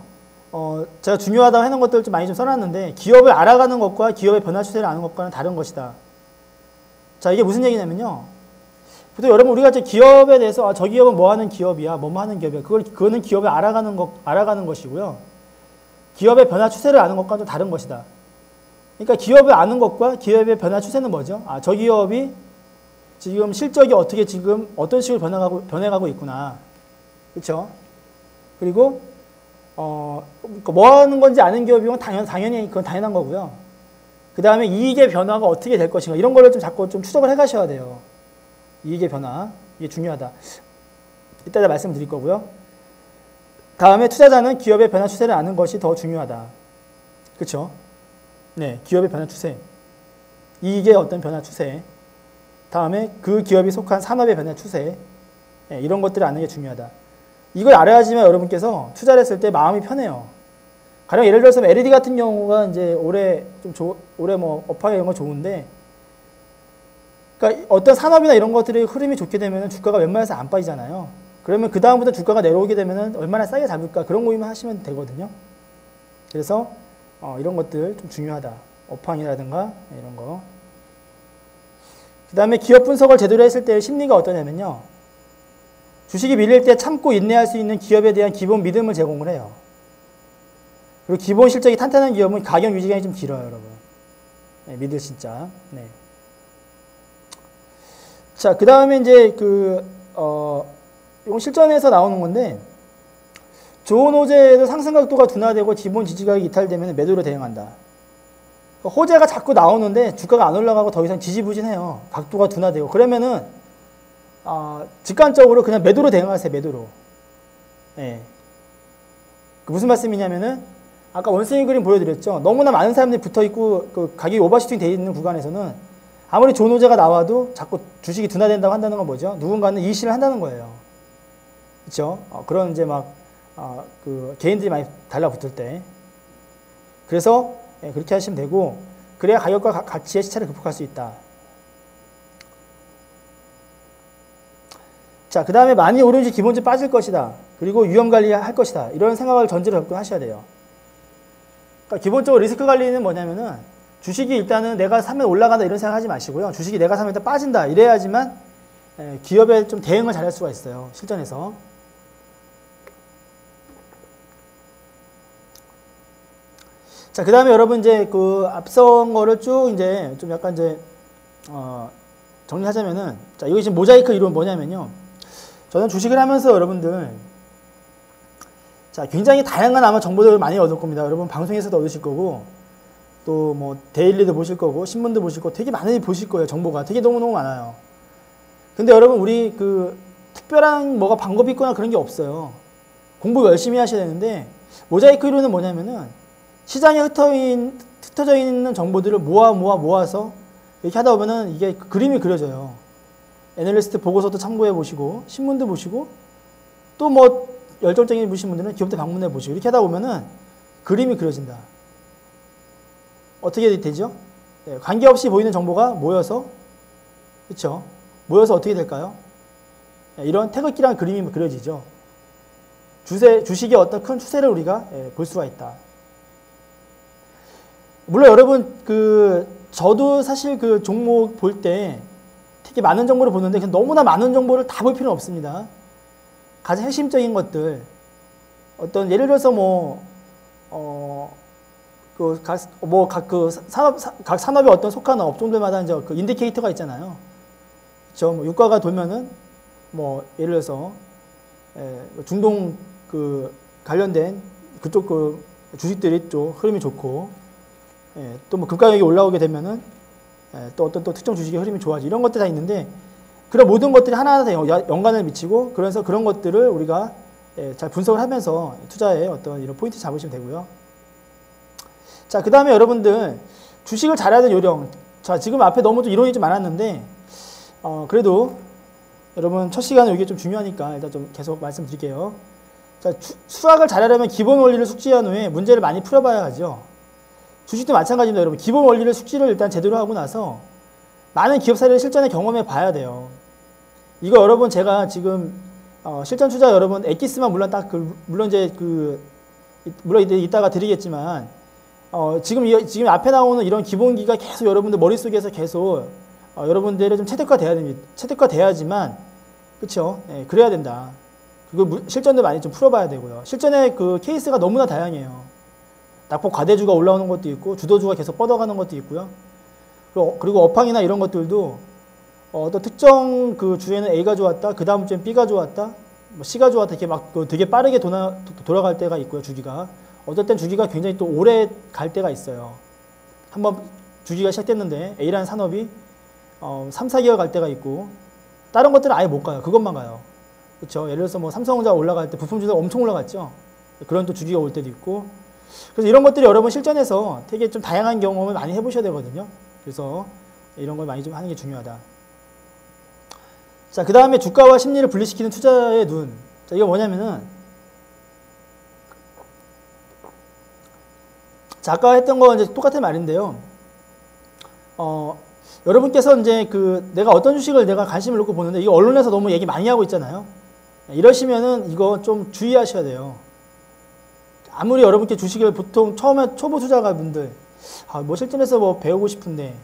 S1: 제가 중요하다고 해놓은 것들 좀 많이 좀 써놨는데, 기업을 알아가는 것과 기업의 변화 추세를 아는 것과는 다른 것이다. 자, 이게 무슨 얘기냐면요. 보통 여러분 우리가 이제 기업에 대해서 저 기업은 뭐 하는 기업이야, 뭐 하는 기업이야. 그거는 기업을 알아가는 것이고요. 기업의 변화 추세를 아는 것과는 좀 다른 것이다. 그러니까 기업을 아는 것과 기업의 변화 추세는 뭐죠? 저 기업이 지금 실적이 어떻게 지금 어떤 식으로 변해가고 있구나. 그렇죠? 그리고 뭐 하는 건지 아는 기업이면 당연히 그건 당연한 거고요. 그 다음에 이익의 변화가 어떻게 될 것인가, 이런 거를 좀 자꾸 좀 추적을 해 가셔야 돼요. 이익의 변화, 이게 중요하다. 이따가 말씀드릴 거고요. 다음에 투자자는 기업의 변화 추세를 아는 것이 더 중요하다. 그렇죠? 네, 기업의 변화 추세, 이익의 어떤 변화 추세, 다음에 그 기업이 속한 산업의 변화 추세, 이런 것들을 아는 게 중요하다. 이걸 알아야지만 여러분께서 투자를 했을 때 마음이 편해요. 가령 예를 들어서 LED 같은 경우가 이제 올해 뭐 업황이 이런 거 좋은데, 그러니까 어떤 산업이나 이런 것들이 흐름이 좋게 되면 주가가 웬만해서 안 빠지잖아요. 그러면 그 다음부터 주가가 내려오게 되면 얼마나 싸게 잡을까, 그런 고민만 하시면 되거든요. 그래서 이런 것들 좀 중요하다. 업황이라든가 이런 거. 그 다음에 기업 분석을 제대로 했을 때 심리가 어떠냐면요. 주식이 밀릴 때 참고 인내할 수 있는 기업에 대한 기본 믿음을 제공을 해요. 그리고 기본 실적이 탄탄한 기업은 가격 유지기간이 좀 길어요, 여러분. 네, 믿을 진짜. 네. 자, 그 다음에 이제 이건 실전에서 나오는 건데, 좋은 호재에도 상승 각도가 둔화되고 기본 지지가격이 이탈되면 매도로 대응한다. 호재가 자꾸 나오는데 주가가 안 올라가고 더 이상 지지부진해요. 각도가 둔화되고. 그러면은 직관적으로 그냥 매도로 대응하세요. 매도로. 네. 무슨 말씀이냐면은 아까 원숭이 그림 보여드렸죠. 너무나 많은 사람들이 붙어있고 가격이 오버슈팅 되어 있는 구간에서는 아무리 좋은 호재가 나와도 자꾸 주식이 둔화된다고 한다는 건 뭐죠? 누군가는 이실을 한다는 거예요. 그렇죠? 그런 이제 개인들이 많이 달라붙을 때. 그래서 그렇게 하시면 되고, 그래야 가격과 가치의 시차를 극복할 수 있다. 자, 그 다음에 많이 오르지 기본적으로 빠질 것이다. 그리고 위험 관리할 것이다. 이런 생각을 전제로 접근하셔야 돼요. 그러니까 기본적으로 리스크 관리는 뭐냐면은, 주식이 일단은 내가 사면 올라간다 이런 생각 하지 마시고요. 주식이 내가 사면 일단 빠진다. 이래야지만 기업에 좀 대응을 잘할 수가 있어요. 실전에서. 자, 그 다음에 여러분 이제 앞선 거를 쭉 이제 좀 약간 이제 정리하자면은, 자, 이거 지금 모자이크 이론 뭐냐면요. 저는 주식을 하면서 여러분들, 자, 굉장히 다양한 아마 정보들을 많이 얻을 겁니다. 여러분 방송에서도 얻으실 거고, 또 뭐 데일리도 보실 거고, 신문도 보실 거고, 되게 많이 보실 거예요. 정보가 되게 너무너무 많아요. 근데 여러분 우리 특별한 뭐가 방법이 있거나 그런 게 없어요. 공부 열심히 하셔야 되는데, 모자이크 이론은 뭐냐면은 시장에 흩어져 있는 정보들을 모아서 이렇게 하다 보면은 이게 그림이 그려져요. 애널리스트 보고서도 참고해 보시고, 신문도 보시고, 또 뭐 열정적인 분들은 기업도 방문해 보시고, 이렇게 하다 보면은 그림이 그려진다. 어떻게 되죠? 네, 관계없이 보이는 정보가 모여서, 그렇죠? 모여서 어떻게 될까요? 네, 이런 태극기랑 그림이 그려지죠. 주식의 어떤 큰 추세를 우리가 볼 수가 있다. 물론 여러분 저도 사실 그 종목 볼 때 되게 많은 정보를 보는데 너무나 많은 정보를 다 볼 필요는 없습니다. 가장 핵심적인 것들 어떤 예를 들어서 각 산업의 어떤 속하는 업종들마다 이제 그 인디케이터가 있잖아요. 그렇죠? 뭐 유가가 돌면은 예를 들어서 중동 관련된 그쪽 주식들이 또 흐름이 좋고, 또 뭐 금가격이 올라오게 되면은 또 어떤 또 특정 주식의 흐름이 좋아지, 이런 것들이 다 있는데 그런 모든 것들이 하나하나 다 연관을 미치고, 그래서 그런 것들을 우리가 잘 분석을 하면서 투자에 어떤 이런 포인트 잡으시면 되고요. 자, 그 다음에 여러분들 주식을 잘해야 되는 요령. 자, 지금 앞에 너무 좀 이론이 좀 많았는데 그래도 여러분 첫 시간에 이게 좀 중요하니까 일단 좀 계속 말씀드릴게요. 자, 수학을 잘하려면 기본 원리를 숙지한 후에 문제를 많이 풀어봐야 하죠. 주식도 마찬가지입니다. 여러분 기본 원리를 숙지를 일단 제대로 하고 나서 많은 기업 사례를 실전에 경험해 봐야 돼요. 이거 여러분 제가 지금 실전 투자 여러분 엑기스만 물론 물론 이따가 드리겠지만 지금 앞에 나오는 이런 기본기가 계속 여러분들 머릿속에서 계속 여러분들의 좀 체득화돼야 됩니다. 체득화돼야지만, 그렇죠? 그래야 된다. 그리고 실전도 많이 좀 풀어봐야 되고요. 실전에 그 케이스가 너무나 다양해요. 낙폭 과대주가 올라오는 것도 있고, 주도주가 계속 뻗어가는 것도 있고요. 그리고 업황이나 이런 것들도 어떤 특정 그 주에는 A가 좋았다, 그 다음 주엔 B가 좋았다, C가 좋았다, 이렇게 되게 빠르게 돌아갈 때가 있고요, 주기가. 어떨 땐 주기가 굉장히 또 오래 갈 때가 있어요. 한번 주기가 시작됐는데 A라는 산업이 3, 4개월 갈 때가 있고, 다른 것들은 아예 못 가요. 그것만 가요. 그렇죠? 예를 들어서 삼성전자 올라갈 때 부품주도 엄청 올라갔죠. 그런 또 주기가 올 때도 있고. 그래서 이런 것들이 여러분 실전에서 되게 좀 다양한 경험을 많이 해보셔야 되거든요. 그래서 이런 걸 많이 좀 하는 게 중요하다. 자, 그 다음에 주가와 심리를 분리시키는 투자의 눈. 자, 이게 뭐냐면은, 자, 아까 했던 거 이제 똑같은 말인데요. 여러분께서 이제 내가 어떤 주식을 내가 관심을 놓고 보는데, 이거 언론에서 너무 얘기 많이 하고 있잖아요. 이러시면은 이거 좀 주의하셔야 돼요. 아무리 여러분께 주식을 보통 처음에 초보 투자가분들, 실전에서 배우고 싶은데,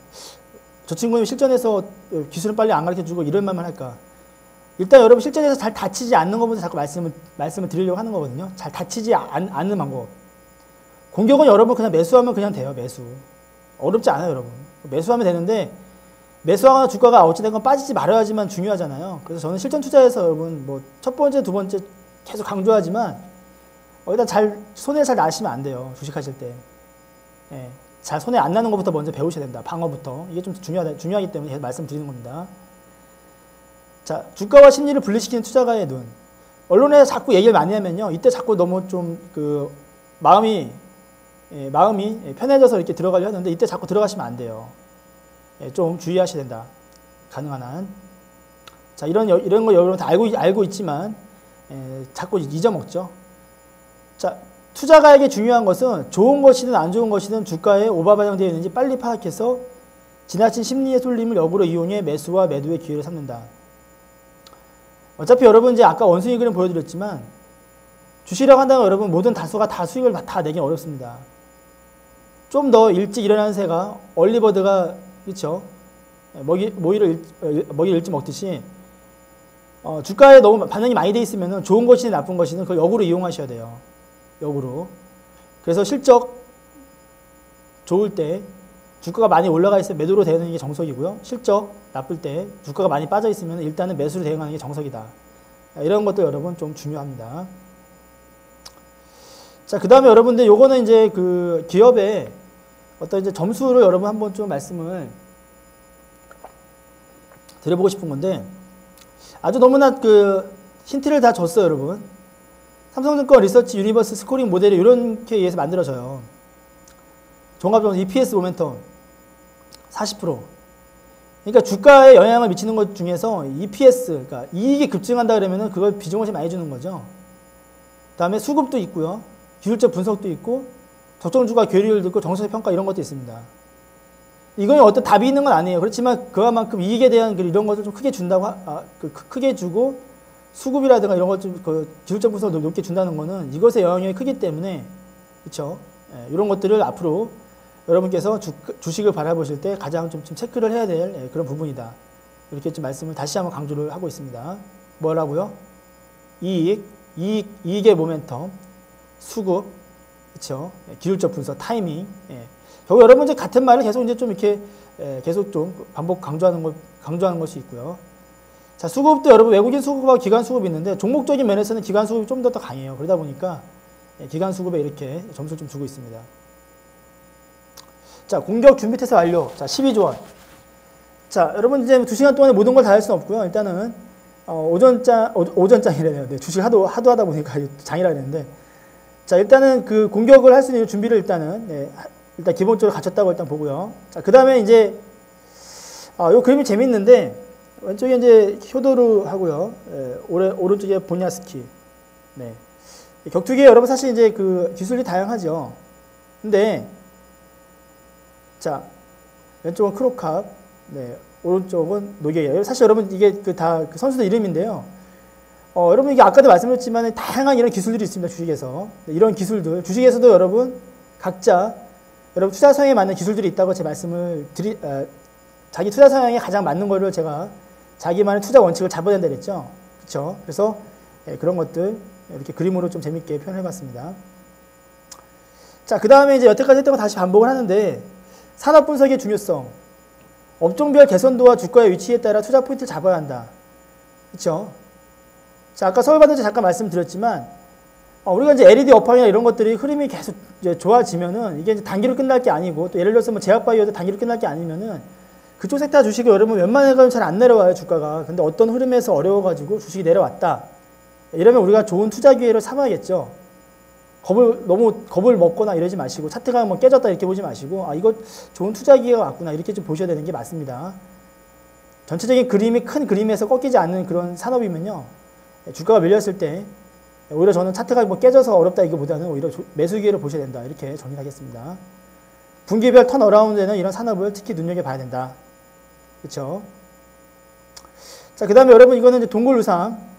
S1: 저 친구는 실전에서 기술은 빨리 안 가르쳐 주고 이런 말만 할까. 일단 여러분 실전에서 잘 다치지 않는 것부터 자꾸 말씀을 드리려고 하는 거거든요. 잘 다치지 않는 방법. 공격은 여러분 그냥 매수하면 그냥 돼요. 매수. 어렵지 않아요, 여러분. 매수하면 되는데, 매수하거나 주가가 어찌된 건 빠지지 말아야지만 중요하잖아요. 그래서 저는 실전 투자에서 여러분 첫 번째, 두 번째 계속 강조하지만 일단 손해 잘 나시면 안 돼요. 주식하실 때. 잘 손해 안 나는 것부터 먼저 배우셔야 된다. 방어부터. 이게 좀 중요하기 때문에 계속 말씀드리는 겁니다. 자, 주가와 심리를 분리시키는 투자가의 눈. 언론에 자꾸 얘기를 많이 하면요. 이때 자꾸 너무 좀 마음이 편해져서 이렇게 들어가려 하는데, 이때 자꾸 들어가시면 안 돼요. 좀 주의하셔야 된다. 가능한 한. 자, 이런 거 여러분 다 알고 있지만, 자꾸 잊어먹죠. 자, 투자가에게 중요한 것은 좋은 것이든 안 좋은 것이든 주가에 오바반영되어 있는지 빨리 파악해서 지나친 심리의 쏠림을 역으로 이용해 매수와 매도의 기회를 삼는다. 어차피 여러분 이제 아까 원숭이 그림 보여드렸지만, 주식이라고 한다면 여러분 모든 다수가 다 수익을 다 내긴 어렵습니다. 좀 더 일찍 일어나는 새가, 얼리버드가, 그렇죠? 먹이를 일찍 먹듯이, 주가에 너무 반영이 많이 돼 있으면 좋은 것이든 나쁜 것이든 그걸 역으로 이용하셔야 돼요. 역으로. 그래서 실적 좋을 때 주가가 많이 올라가 있으면 매도로 대응하는 게 정석이고요. 실적 나쁠 때 주가가 많이 빠져 있으면 일단은 매수로 대응하는 게 정석이다. 이런 것도 여러분 좀 중요합니다. 자, 그 다음에 여러분들 요거는 이제 기업의 어떤 이제 점수를 여러분 한번 좀 말씀을 드려보고 싶은 건데, 아주 너무나 힌트를 다 줬어요, 여러분. 삼성증권 리서치 유니버스 스코링 모델이 이렇게 의해서 만들어져요. 종합점수 EPS 모멘텀 40%. 그러니까 주가에 영향을 미치는 것 중에서 EPS, 그러니까 이익이 급증한다 그러면은 그걸 비중을 많이 주는 거죠. 그 다음에 수급도 있고요. 기술적 분석도 있고, 적정주가 괴리율도 있고, 정책적 평가 이런 것도 있습니다. 이건 어떤 답이 있는 건 아니에요. 그렇지만 그만큼 이익에 대한 이런 것을 좀 크게 준다고, 크게 주고, 수급이라든가 이런 것 좀 기술적 분석을 높게 준다는 거는 이것의 영향이 크기 때문에, 그렇죠? 이런 것들을 앞으로 여러분께서 주식을 바라보실 때 가장 좀 체크를 해야 될 그런 부분이다. 이렇게 좀 말씀을 다시 한번 강조를 하고 있습니다. 뭐라고요? 이익의 모멘텀, 수급, 그렇죠? 기술적 분석, 타이밍. 결국 여러분 이제 같은 말을 계속 이제 좀 이렇게 계속 좀 반복 강조하는 것이 있고요. 자, 수급도 여러분 외국인 수급하고 기관 수급이 있는데 종목적인 면에서는 기관 수급이 좀 더 강해요. 그러다 보니까 기관 수급에 이렇게 점수를 좀 주고 있습니다. 자, 공격 준비 태세 완료. 자, 12조원. 자, 여러분 이제 2시간 동안에 모든 걸 다 할 수는 없고요. 일단은 오전장이래요. 네, 주식 하도 하다 보니까 장이라 그랬는데, 자, 일단은 그 공격을 할 수 있는 준비를 일단은 일단 기본적으로 갖췄다고 일단 보고요. 자, 그 다음에 이제 요 그림이 재밌는데 왼쪽에 이제 효도르 하고요. 오른쪽에 보냐스키. 네. 격투기에 여러분 사실 이제 그 기술이 다양하죠. 근데 자, 왼쪽은 크로캅, 네, 오른쪽은 노게야. 사실 여러분 이게 다 선수들 이름인데요. 여러분 이게 아까도 말씀드렸지만 다양한 이런 기술들이 있습니다. 주식에서. 네, 이런 기술들, 주식에서도 여러분 각자 여러분 투자 성향에 맞는 기술들이 있다고 제 말씀을 자기 투자 성향에 가장 맞는 거를 제가 자기만의 투자 원칙을 잡아야 된다 그랬죠. 그렇죠? 그래서 그런 것들 이렇게 그림으로 좀 재밌게 표현해 봤습니다. 자, 그 다음에 이제 여태까지 했던 거 다시 반복을 하는데 산업 분석의 중요성, 업종별 개선도와 주가의 위치에 따라 투자 포인트를 잡아야 한다. 그렇죠? 자, 아까 서울반도체 잠깐 말씀드렸지만 우리가 이제 LED 업황이나 이런 것들이 흐름이 계속 이제 좋아지면은 이게 이제 단기로 끝날 게 아니고 또 예를 들어서 뭐 제약바이오도 단기로 끝날 게 아니면은 그쪽 섹터 주식이 여러분 웬만해서는 잘 안 내려와요, 주가가. 근데 어떤 흐름에서 어려워가지고 주식이 내려왔다. 이러면 우리가 좋은 투자 기회를 삼아야겠죠. 너무 겁을 먹거나 이러지 마시고 차트가 뭐 깨졌다 이렇게 보지 마시고 이거 좋은 투자 기회가 왔구나 이렇게 좀 보셔야 되는 게 맞습니다. 전체적인 그림이 큰 그림에서 꺾이지 않는 그런 산업이면요. 주가가 밀렸을 때 오히려 저는 차트가 뭐 깨져서 어렵다 이거보다는 오히려 매수 기회를 보셔야 된다 이렇게 정리하겠습니다. 분기별 턴어라운드에는 이런 산업을 특히 눈여겨봐야 된다. 그렇죠? 자, 그 다음에 여러분 이거는 이제 동굴유상.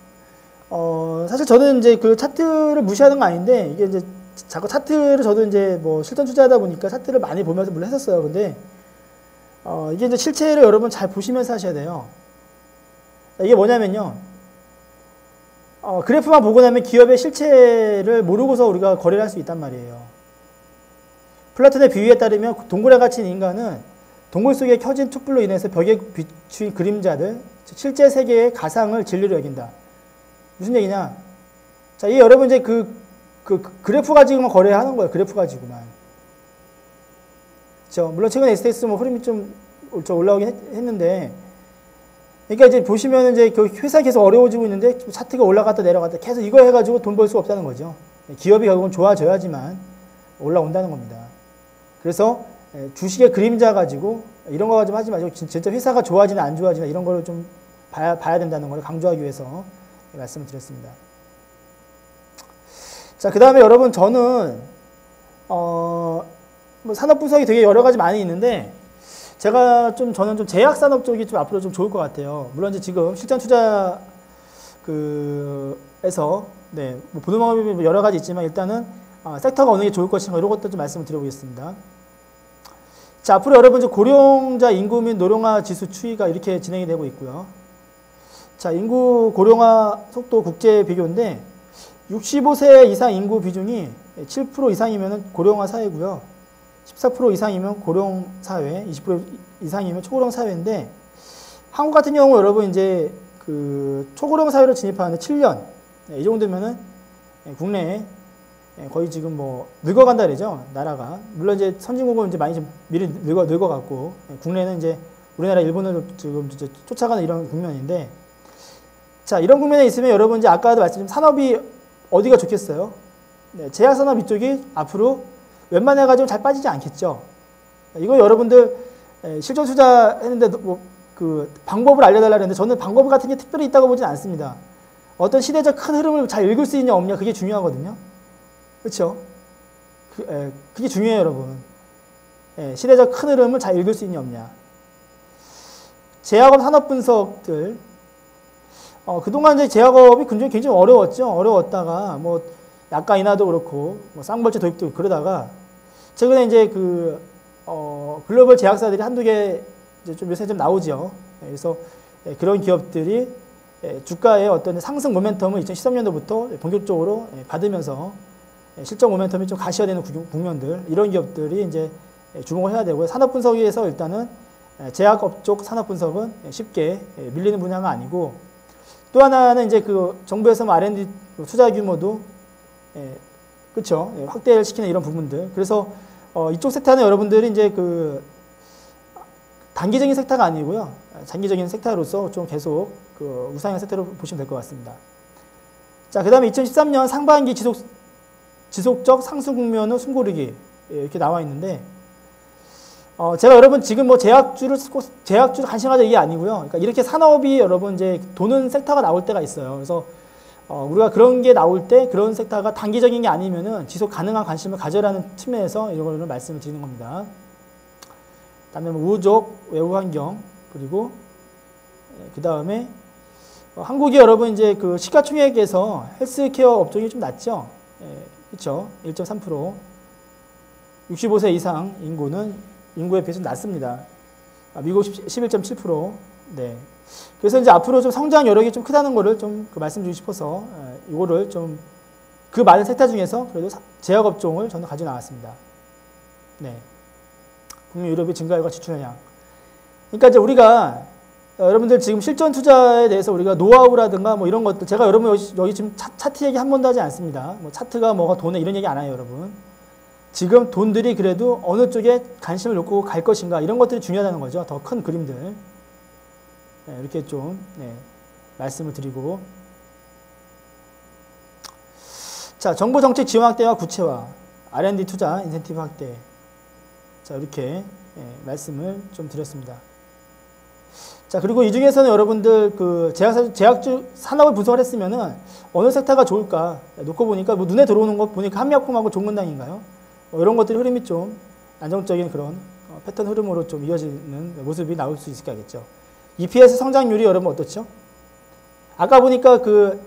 S1: 사실 저는 이제 그 차트를 무시하는 건 아닌데 이게 이제 자꾸 차트를 저도 이제 뭐 실전 투자하다 보니까 차트를 많이 보면서 물론 했었어요. 근데 이게 이제 실체를 여러분 잘 보시면서 하셔야 돼요. 이게 뭐냐면요. 그래프만 보고 나면 기업의 실체를 모르고서 우리가 거래를 할 수 있단 말이에요. 플라톤의 비유에 따르면 동굴에 갇힌 인간은 동굴 속에 켜진 촛불로 인해서 벽에 비추인 그림자들, 실제 세계의 가상을 진리로 여긴다. 무슨 얘기냐? 자, 이 여러분 이제 그래프 가지고만 거래하는 거예요. 그래프 가지고만. 그렇죠? 물론 최근 STX 뭐 흐름이 좀 올라오긴 했는데, 그러니까 이제 보시면 이제 그 회사 계속 어려워지고 있는데 차트가 올라갔다 내려갔다 계속 이거 해가지고 돈 벌 수 없다는 거죠. 기업이 결국은 좋아져야지만 올라온다는 겁니다. 그래서 주식의 그림자 가지고 이런 거 가지고 하지 마시고 진짜 회사가 좋아지나 안 좋아지나 이런 거를 좀 봐야 된다는 걸 강조하기 위해서 말씀을 드렸습니다. 자, 그 다음에 여러분 저는 뭐 산업 분석이 되게 여러 가지 많이 있는데 저는 좀 제약산업 쪽이 좀 앞으로 좀 좋을 것 같아요. 물론 이제 지금 실전 투자 에서 뭐 보는 방법이 여러 가지 있지만 일단은 섹터가 어느 게 좋을 것인가 이런 것도 좀 말씀을 드려보겠습니다. 자, 앞으로 여러분 고령자 인구 및 노령화 지수 추이가 이렇게 진행이 되고 있고요. 자, 인구 고령화 속도 국제 비교인데 65세 이상 인구 비중이 7% 이상이면 고령화 사회고요. 14% 이상이면 고령 사회, 20% 이상이면 초고령 사회인데 한국 같은 경우 여러분 이제 그 초고령 사회로 진입하는데 7년 이 정도면은 국내에 거의 지금 뭐 늙어간다 그러죠. 나라가. 물론 이제 선진국은 이제 많이 좀 미리 늙어갔고 국내는 이제 우리나라 일본을 지금 이제 쫓아가는 이런 국면인데 자, 이런 국면에 있으면 여러분 이제 아까도 말씀드린 산업이 어디가 좋겠어요? 제약산업 이쪽이 앞으로 웬만해가지고 잘 빠지지 않겠죠. 이거 여러분들 실전 투자했는데 뭐 그 방법을 알려달라 했는데 저는 방법 같은 게 특별히 있다고 보진 않습니다. 어떤 시대적 큰 흐름을 잘 읽을 수 있냐 없냐 그게 중요하거든요. 그렇죠? 그게 중요해요, 여러분. 시대적 큰 흐름을 잘 읽을 수 있냐 없냐. 제약업 산업 분석들 그동안 이제 제약업이 굉장히 어려웠죠. 어려웠다가 뭐 약가 인하도 그렇고 뭐 쌍벌채 도입도 그러다가 최근에 이제 글로벌 제약사들이 한두 개 이제 좀 요새 좀 나오죠. 그래서 그런 기업들이 주가의 어떤 상승 모멘텀을 2013년도부터 본격적으로 받으면서 실적 모멘텀이 좀 가시화되는 국면들, 이런 기업들이 이제 주목을 해야 되고요. 산업 분석에서 일단은 제약업 쪽 산업 분석은 쉽게 밀리는 분야가 아니고, 또 하나는 이제 그 정부에서 R&D 투자 규모도 그렇죠, 확대를 시키는 이런 부분들. 그래서 이쪽 섹터는 여러분들이 이제 그 단기적인 섹터가 아니고요, 장기적인 섹터로서 좀 계속 그 우상향 섹터로 보시면 될 것 같습니다. 자, 그 다음에 2013년 상반기 지속적 상승 국면의 숨고르기 이렇게 나와 있는데, 제가 여러분 지금 뭐 제약주를 간신하자 이게 아니고요. 그러니까 이렇게 산업이 여러분 이제 도는 섹터가 나올 때가 있어요. 그래서 우리가 그런 게 나올 때 그런 섹터가 단기적인 게 아니면은 지속 가능한 관심을 가져라는 측면에서 이런 걸 말씀을 드리는 겁니다. 그다음에 뭐 우족, 외부 환경, 그리고 그 다음에 한국이 여러분 이제 그 시가총액에서 헬스케어 업종이 좀 낮죠. 그렇죠. 1.3%. 65세 이상 인구에 비해서 낮습니다. 미국 11.7%. 네. 그래서 이제 앞으로 좀 성장 여력이 좀 크다는 거를 좀 말씀드리고 싶어서 이거를 좀 그 많은 섹터 중에서 그래도 제약 업종을 저는 가져 나왔습니다. 네. 국민 의료비 증가율과 지출 영향. 그러니까 이제 우리가 여러분들 지금 실전 투자에 대해서 우리가 노하우라든가 뭐 이런 것들, 제가 여러분 여기 지금 차트 얘기 한 번도 하지 않습니다. 뭐 차트가 뭐가 돈에 이런 얘기 안 해요, 여러분. 지금 돈들이 그래도 어느 쪽에 관심을 놓고 갈 것인가, 이런 것들이 중요하다는 거죠. 더 큰 그림들. 네, 이렇게 좀 말씀을 드리고, 자, 정부 정책 지원 확대와 구체화, R&D 투자, 인센티브 확대. 자, 이렇게 말씀을 좀 드렸습니다. 자, 그리고 이 중에서는 여러분들 그 제약주 산업을 분석을 했으면은 어느 섹터가 좋을까 놓고 보니까 뭐 눈에 들어오는 것 보니까 한미약품하고 종근당인가요? 이런 것들이 흐름이 좀 안정적인 그런 패턴 흐름으로 좀 이어지는 모습이 나올 수 있겠죠. EPS 성장률이 여러분 어떻죠? 아까 보니까 그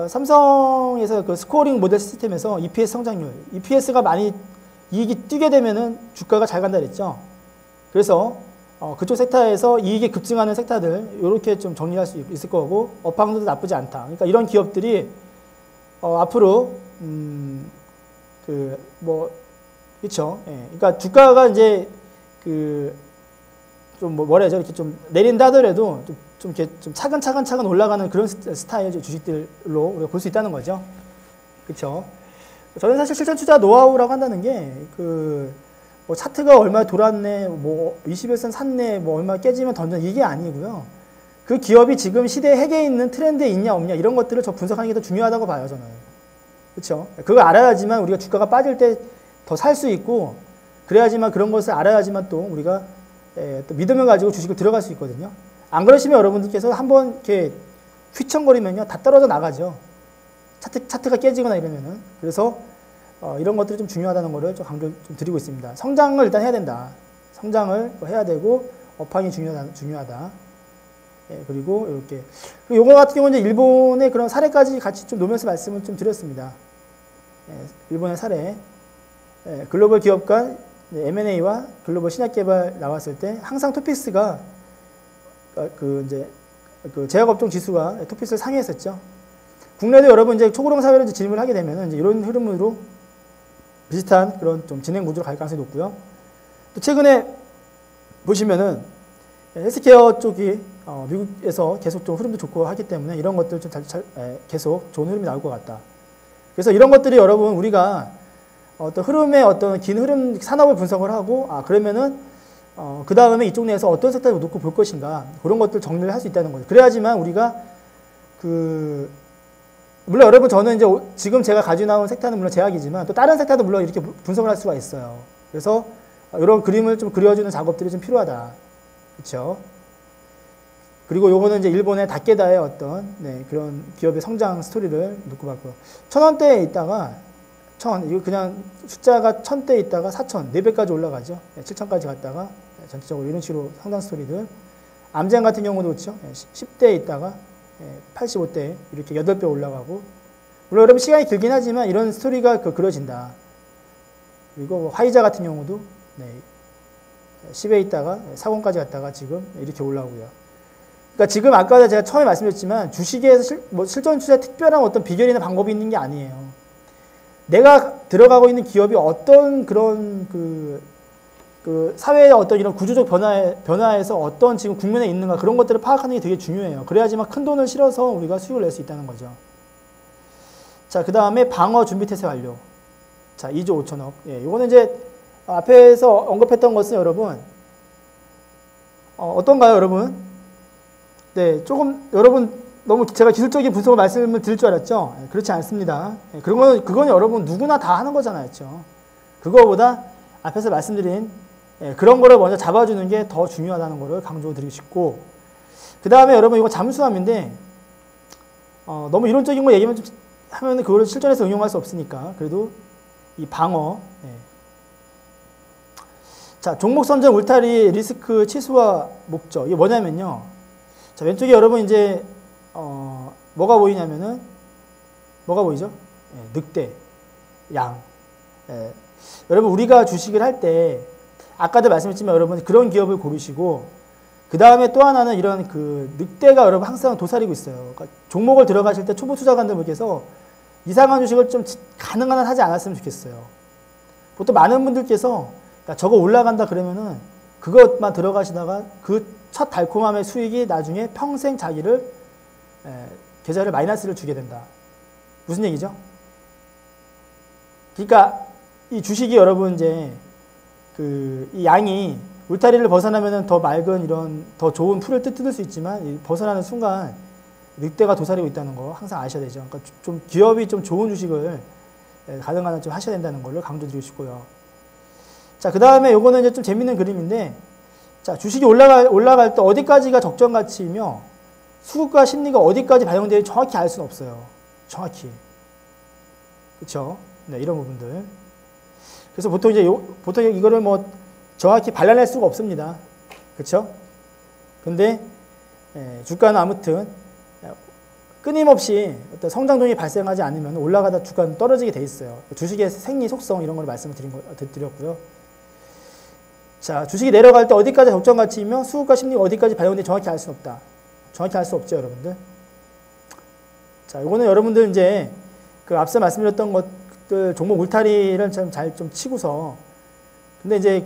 S1: 삼성에서 그 스코어링 모델 시스템에서 EPS 성장률, EPS가 많이 이익이 뛰게 되면은 주가가 잘 간다 그랬죠. 그래서 그쪽 섹터에서 이익이 급증하는 섹터들 이렇게 좀 정리할 수 있을 거고, 업황도 나쁘지 않다. 그러니까 이런 기업들이 앞으로 그렇죠. 예. 그러니까 주가가 이제 좀 뭐라 해야죠? 이렇게 좀 내린다 하더라도 좀 이렇게 좀 차근차근 올라가는 그런 스타일 주식들로 우리가 볼 수 있다는 거죠. 그렇죠. 저는 사실 실전 투자 노하우라고 한다는 게 뭐 차트가 얼마 돌았네, 뭐 21선 샀네, 뭐 얼마 깨지면 던져, 이게 아니고요. 그 기업이 지금 시대 핵에 있는 트렌드에 있냐 없냐 이런 것들을 저 분석하는 게 더 중요하다고 봐요, 저는. 그렇죠. 그걸 알아야지만 우리가 주가가 빠질 때 더 살 수 있고, 그래야지만 그런 것을 알아야지만 또 우리가 또 믿음을 가지고 주식을 들어갈 수 있거든요. 안 그러시면 여러분들께서 한번 이렇게 휘청거리면요 다 떨어져 나가죠. 차트가 깨지거나 이러면은. 그래서 이런 것들이 좀 중요하다는 거를 좀 강조를 좀 드리고 있습니다. 성장을 일단 해야 된다. 성장을 해야 되고, 업황이 중요하다. 그리고 이렇게. 그리고 요거 같은 경우는 이제 일본의 그런 사례까지 같이 좀 놓으면서 말씀을 좀 드렸습니다. 일본의 사례. 글로벌 기업 간 M&A와 글로벌 신약 개발 나왔을 때 항상 토픽스가 그 제약업종 지수가 토픽스를 상회했었죠. 국내도 여러분 이제 초고령 사회로 진입을 하게 되면 이제 이런 흐름으로 비슷한 그런 좀 진행 구조로 갈 가능성이 높고요. 또 최근에 보시면은 헬스케어 쪽이 미국에서 계속 좀 흐름도 좋고 하기 때문에 이런 것들 좀 계속 좋은 흐름이 나올 것 같다. 그래서 이런 것들이 여러분 우리가 어떤 흐름의 어떤 긴 흐름 산업을 분석을 하고, 그러면은 그 다음에 이쪽 내에서 어떤 섹터를 놓고 볼 것인가, 그런 것들 정리를 할 수 있다는 거죠. 그래야지만 우리가 물론 여러분 저는 이제 지금 제가 가지고 나온 섹터는 물론 제약이지만 또 다른 섹터도 물론 이렇게 분석을 할 수가 있어요. 그래서 이런 그림을 좀 그려주는 작업들이 좀 필요하다. 그렇죠? 그리고 요거는 이제 일본의 다케다의 어떤 그런 기업의 성장 스토리를 놓고 봤고요. 1,000원대에 있다가 이거 그냥 숫자가 1,000대에 있다가 4,000, 4배까지 올라가죠. 7,000까지 갔다가 전체적으로 이런 식으로 상당 스토리들. 암젠 같은 경우도 그렇죠. 10대에 있다가 85대 이렇게 8배 올라가고, 물론 여러분 시간이 길긴 하지만 이런 스토리가 그려진다. 그리고 화이자 같은 경우도 10에 있다가 4권까지 갔다가 지금 이렇게 올라오고요. 그러니까 지금 아까 제가 처음에 말씀드렸지만 주식에서 실전 투자에 특별한 어떤 비결이나 방법이 있는 게 아니에요. 내가 들어가고 있는 기업이 어떤 그런 그 사회의 어떤 이런 구조적 변화에서 어떤 지금 국면에 있는가 그런 것들을 파악하는 게 되게 중요해요. 그래야지만 큰 돈을 실어서 우리가 수익을 낼 수 있다는 거죠. 자, 그 다음에 방어 준비 태세 완료. 자, 2조 5천억. 예, 이거는 이제 앞에서 언급했던 것은 여러분, 어떤가요, 여러분? 네, 조금, 여러분, 너무 제가 기술적인 분석을 말씀을 드릴 줄 알았죠? 예, 그렇지 않습니다. 예, 그건 여러분 누구나 다 하는 거잖아요. 그거보다 앞에서 말씀드린 그런 거를 먼저 잡아주는 게 더 중요하다는 거를 강조드리고 싶고, 그 다음에 여러분 이거 잠수함인데, 너무 이론적인 거 얘기만 좀 하면 그걸 실전에서 응용할 수 없으니까, 그래도 이 방어, 자, 종목 선정 울타리 리스크 취소와 목적. 이게 뭐냐면요. 자, 왼쪽에 여러분 이제, 뭐가 보이냐면은, 뭐가 보이죠? 늑대, 양. 여러분, 우리가 주식을 할 때, 아까도 말씀했지만 여러분 그런 기업을 고르시고, 그 다음에 또 하나는 이런 그 늑대가 여러분 항상 도사리고 있어요. 그러니까 종목을 들어가실 때 초보 투자가분들께서 이상한 주식을 좀 가능한 한 하지 않았으면 좋겠어요. 보통 많은 분들께서 야, 저거 올라간다 그러면은 그것만 들어가시다가 그 첫 달콤함의 수익이 나중에 평생 자기를 계좌를 마이너스를 주게 된다. 무슨 얘기죠? 그러니까 이 주식이 여러분 이제 이 양이 울타리를 벗어나면은 더 맑은 이런 더 좋은 풀을 뜯을 수 있지만 벗어나는 순간 늑대가 도사리고 있다는 거 항상 아셔야 되죠. 그러니까 좀 기업이 좀 좋은 주식을 가능한 한 좀 하셔야 된다는 걸 강조드리고 싶고요. 자, 그 다음에 요거는 이제 좀 재밌는 그림인데, 자, 주식이 올라갈 때 어디까지가 적정 가치이며 수급과 심리가 어디까지 반영되는지 정확히 알 수는 없어요. 정확히. 그쵸? 네, 이런 부분들. 그래서 보통 이거를 뭐 정확히 발라낼 수가 없습니다. 그쵸? 근데, 주가는 아무튼, 끊임없이 어떤 성장동이 발생하지 않으면 올라가다 주가는 떨어지게 돼 있어요. 주식의 생리 속성 이런 걸 말씀을 드렸고요. 자, 주식이 내려갈 때 어디까지 적정 가치이며 수급과 심리가 어디까지 반영되는지 정확히 알 수는 없다. 정확히 알 수 없죠, 여러분들. 자, 이거는 여러분들 이제 그 앞서 말씀드렸던 것들 종목 울타리를 좀 잘 좀 치고서, 근데 이제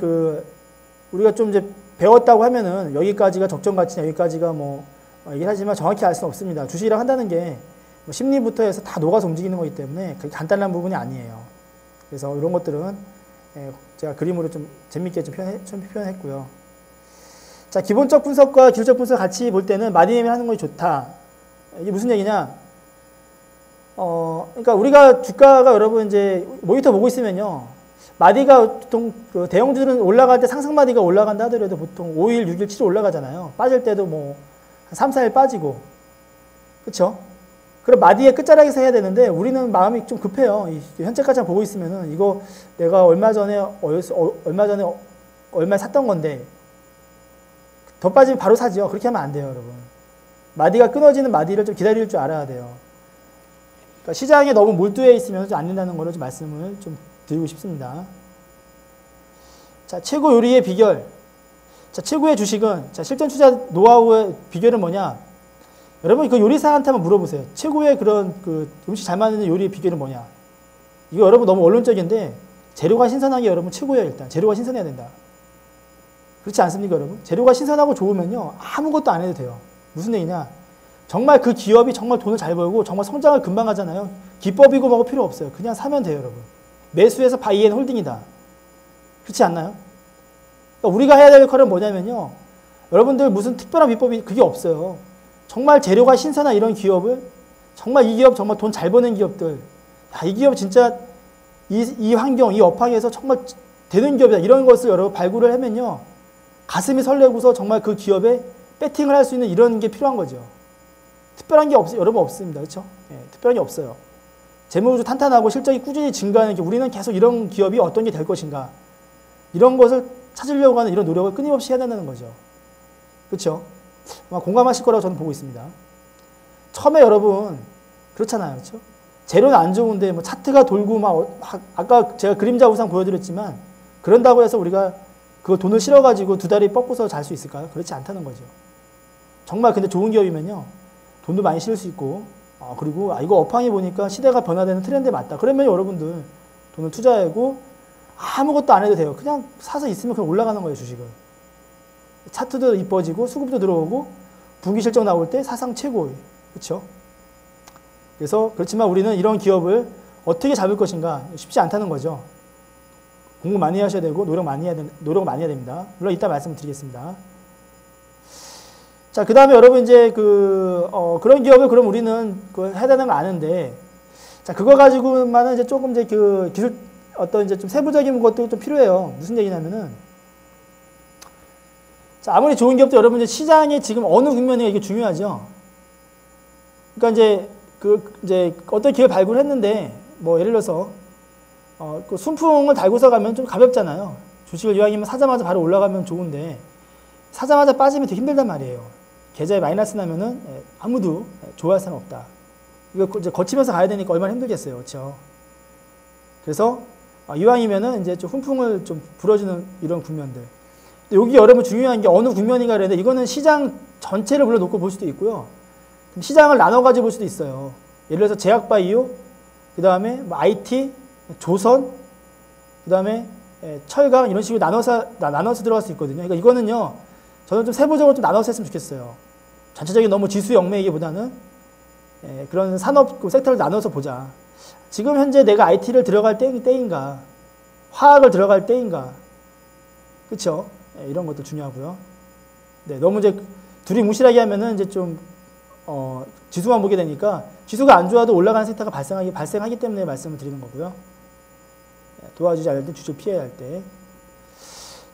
S1: 우리가 좀 이제 배웠다고 하면은 여기까지가 적정 가치냐, 여기까지가 뭐 얘기를 하지만 정확히 알 수는 없습니다. 주식이랑 한다는 게 뭐 심리부터 해서 다 녹아서 움직이는 거기 때문에 그렇게 간단한 부분이 아니에요. 그래서 이런 것들은 제가 그림으로 좀 재밌게 좀 표현했고요. 자, 기본적 분석과 기술적 분석 같이 볼 때는 마디님이 하는 것이 좋다. 이게 무슨 얘기냐? 그러니까 우리가 주가가 여러분 이제 모니터 보고 있으면요. 마디가 보통 그 대형주들은 올라갈 때 상승 마디가 올라간다 하더라도 보통 5일, 6일, 7일 올라가잖아요. 빠질 때도 뭐 한 3, 4일 빠지고. 그쵸? 그럼 마디의 끝자락에서 해야 되는데 우리는 마음이 좀 급해요. 현재까지 보고 있으면은 이거 내가 얼마 전에 얼마에 샀던 건데 더 빠지면 바로 사죠. 그렇게 하면 안 돼요, 여러분. 마디가 끊어지는 마디를 좀 기다릴 줄 알아야 돼요. 그러니까 시장에 너무 몰두해 있으면 안 된다는 걸로 좀 말씀을 좀 드리고 싶습니다. 자, 최고 요리의 비결. 자, 최고의 주식은, 자, 실전 투자 노하우의 비결은 뭐냐? 여러분, 그 요리사한테 한번 물어보세요. 최고의 그런 음식 잘 만드는 요리의 비결은 뭐냐? 이거 여러분 너무 원론적인데, 재료가 신선한 게 여러분 최고예요, 일단. 재료가 신선해야 된다. 그렇지 않습니까, 여러분? 재료가 신선하고 좋으면요, 아무것도 안 해도 돼요. 무슨 얘기냐? 정말 그 기업이 정말 돈을 잘 벌고, 정말 성장을 금방 하잖아요. 기법이고 뭐고 필요 없어요. 그냥 사면 돼요, 여러분. 매수해서 바이앤 홀딩이다. 그렇지 않나요? 그러니까 우리가 해야 될 거는 뭐냐면요. 여러분들 무슨 특별한 비법이 그게 없어요. 정말 재료가 신선한 이런 기업을, 정말 이 기업 정말 돈 잘 버는 기업들, 야, 이 기업 진짜 이 환경, 이 업황에서 정말 되는 기업이다. 이런 것을 여러분 발굴을 하면요. 가슴이 설레고서 정말 그 기업에 배팅을 할 수 있는 이런 게 필요한 거죠. 특별한 게 여러분 없습니다. 그렇죠? 특별한 게 없어요. 재무구조 탄탄하고 실적이 꾸준히 증가하는 게 우리는 계속 이런 기업이 어떤 게 될 것인가. 이런 것을 찾으려고 하는 이런 노력을 끊임없이 해야 된다는 거죠. 그렇죠? 아마 공감하실 거라고 저는 보고 있습니다. 처음에 여러분 그렇잖아요. 그렇죠? 재료는 안 좋은데 뭐 차트가 돌고 막 아까 제가 그림자 우상 보여드렸지만 그런다고 해서 우리가 그거 돈을 실어가지고 두 다리 뻗고서 잘 수 있을까요? 그렇지 않다는 거죠. 정말 근데 좋은 기업이면요. 돈도 많이 실을 수 있고, 그리고 이거 업황이 보니까 시대가 변화되는 트렌드에 맞다. 그러면 여러분들 돈을 투자하고 아무것도 안 해도 돼요. 그냥 사서 있으면 그냥 올라가는 거예요, 주식은. 차트도 이뻐지고 수급도 들어오고 분기 실적 나올 때 사상 최고. 그렇죠? 그래서 그렇지만 우리는 이런 기업을 어떻게 잡을 것인가 쉽지 않다는 거죠. 공부 많이 하셔야 되고 노력 많이 해야 됩니다. 물론 이따 말씀을 드리겠습니다. 자, 그 다음에 여러분 이제 그런 기업을 그럼 우리는 해야 되는 거 아는데, 자, 그거 가지고만은 이제 조금 이제 기술 어떤 이제 좀 세부적인 것도 좀 필요해요. 무슨 얘기냐면은, 자, 아무리 좋은 기업도 여러분 이제 시장에 지금 어느 국면이 이게 중요하죠. 그러니까 이제 어떤 기업 발굴했는데, 뭐 예를 들어서 그 순풍을 달고서 가면 좀 가볍잖아요. 주식을 이왕이면 사자마자 바로 올라가면 좋은데 사자마자 빠지면 되게 힘들단 말이에요. 계좌에 마이너스 나면은 아무도 좋아할 사람 없다. 이거 이제 거치면서 가야 되니까 얼마나 힘들겠어요, 그렇죠? 그래서 이왕이면은 이제 좀 훈풍을 좀 불어주는 이런 국면들. 여기 여러분 중요한 게 어느 국면인가 그랬는데 이거는 시장 전체를 불러놓고 볼 수도 있고요. 시장을 나눠가지고 볼 수도 있어요. 예를 들어서 제약바이오, 그 다음에 뭐 IT, 조선, 그 다음에 철강 이런 식으로 나눠서 들어갈 수 있거든요. 그러니까 이거는요, 저는 좀 세부적으로 좀 나눠서 했으면 좋겠어요. 전체적인 너무 지수 영매이기보다는 그런 산업 섹터를 나눠서 보자. 지금 현재 내가 IT를 들어갈 때인가, 화학을 들어갈 때인가, 그렇죠? 이런 것도 중요하고요. 네, 너무 이제 둘이 무실하게 하면은 이제 좀 지수만 보게 되니까 지수가 안 좋아도 올라가는 섹터가 발생하기 때문에 말씀을 드리는 거고요. 도와주지 않을 때 주식 피해야 할 때.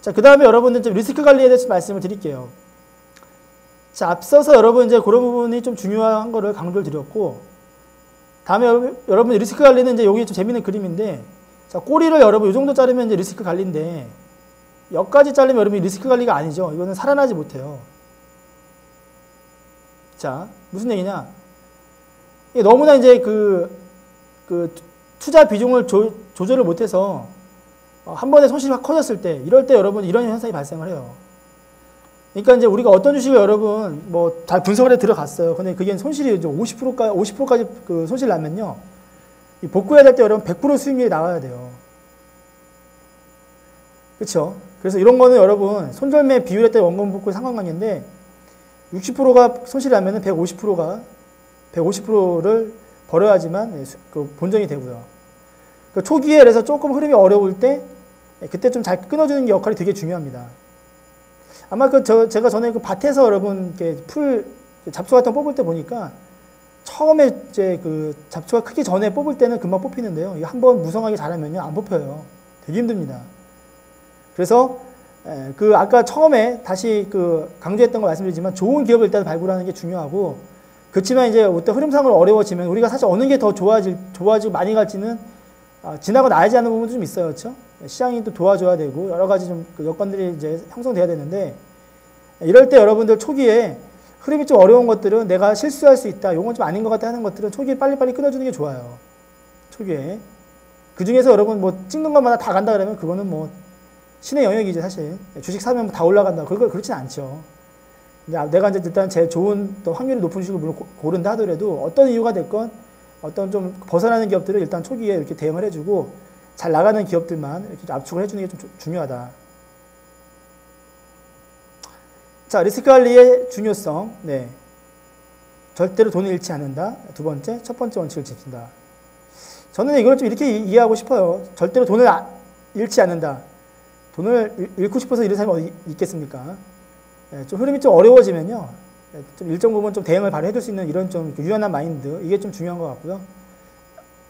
S1: 자, 그 다음에 여러분들 좀 리스크 관리에 대해서 말씀을 드릴게요. 자, 앞서서 여러분 이제 그런 부분이 좀 중요한 거를 강조를 드렸고, 다음에 여러분 리스크 관리는 이제 여기 좀 재밌는 그림인데, 자, 꼬리를 여러분 이 정도 자르면 이제 리스크 관리인데, 여기까지 자르면 여러분 리스크 관리가 아니죠. 이거는 살아나지 못해요. 자, 무슨 얘기냐? 이게 너무나 이제 투자 비중을 조절을 못해서 한 번에 손실이 확 커졌을 때, 이럴 때 여러분 이런 현상이 발생을 해요. 그러니까 이제 우리가 어떤 주식을 여러분 뭐 잘 분석을 해 들어갔어요. 근데 그게 손실이 50%까지 그 손실 나면요, 복구해야 될 때 여러분 100% 수익률이 나와야 돼요. 그렇죠? 그래서 이런 거는 여러분 손절매 비율에 따라 원금 복구 상관관계인데, 60%가 손실이 나면은 150%를 벌어야지만 그 본전이 되고요. 그 초기에 그래서 조금 흐름이 어려울 때 그때 좀 잘 끊어주는 역할이 되게 중요합니다. 아마 제가 전에 그 밭에서 여러분 이렇게 잡초 같은 거 뽑을 때 보니까 처음에 이제 그 잡초가 크기 전에 뽑을 때는 금방 뽑히는데요. 이거 한번 무성하게 잘하면요 안 뽑혀요. 되게 힘듭니다. 그래서 아까 처음에 다시 강조했던 거 말씀드리지만 좋은 기업을 일단 발굴하는 게 중요하고, 그렇지만 이제 어떤 흐름상으로 어려워지면 우리가 사실 어느 게 더 좋아지고 많이 갈지는 지나고 나야지 하는 부분도 좀 있어요. 그렇죠? 시장이 또 도와줘야 되고 여러 가지 좀 여건들이 이제 형성돼야 되는데, 이럴 때 여러분들 초기에 흐름이 좀 어려운 것들은 내가 실수할 수 있다, 요건 좀 아닌 것 같다 하는 것들은 초기에 빨리빨리 끊어주는 게 좋아요. 초기에. 그 중에서 여러분 뭐 찍는 것마다 다 간다 그러면 그거는 뭐 신의 영역이죠, 사실. 주식 사면 다 올라간다. 그렇진 않죠. 내가 이제 일단 제일 좋은 또 확률이 높은 주식을 물론 고른다 하더라도 어떤 이유가 됐건 어떤 좀 벗어나는 기업들을 일단 초기에 이렇게 대응을 해주고 잘 나가는 기업들만 이렇게 압축을 해주는 게 좀 중요하다. 자, 리스크 관리의 중요성. 네. 절대로 돈을 잃지 않는다. 두 번째, 첫 번째 원칙을 지킨다. 저는 이걸 좀 이렇게 이해하고 싶어요. 절대로 돈을 잃지 않는다. 돈을 잃고 싶어서 이런 사람이 어디 있겠습니까? 좀 흐름이 좀 어려워지면요, 좀 일정 부분 좀 대응을 바로 해줄 수 있는 이런 좀 유연한 마인드, 이게 좀 중요한 것 같고요.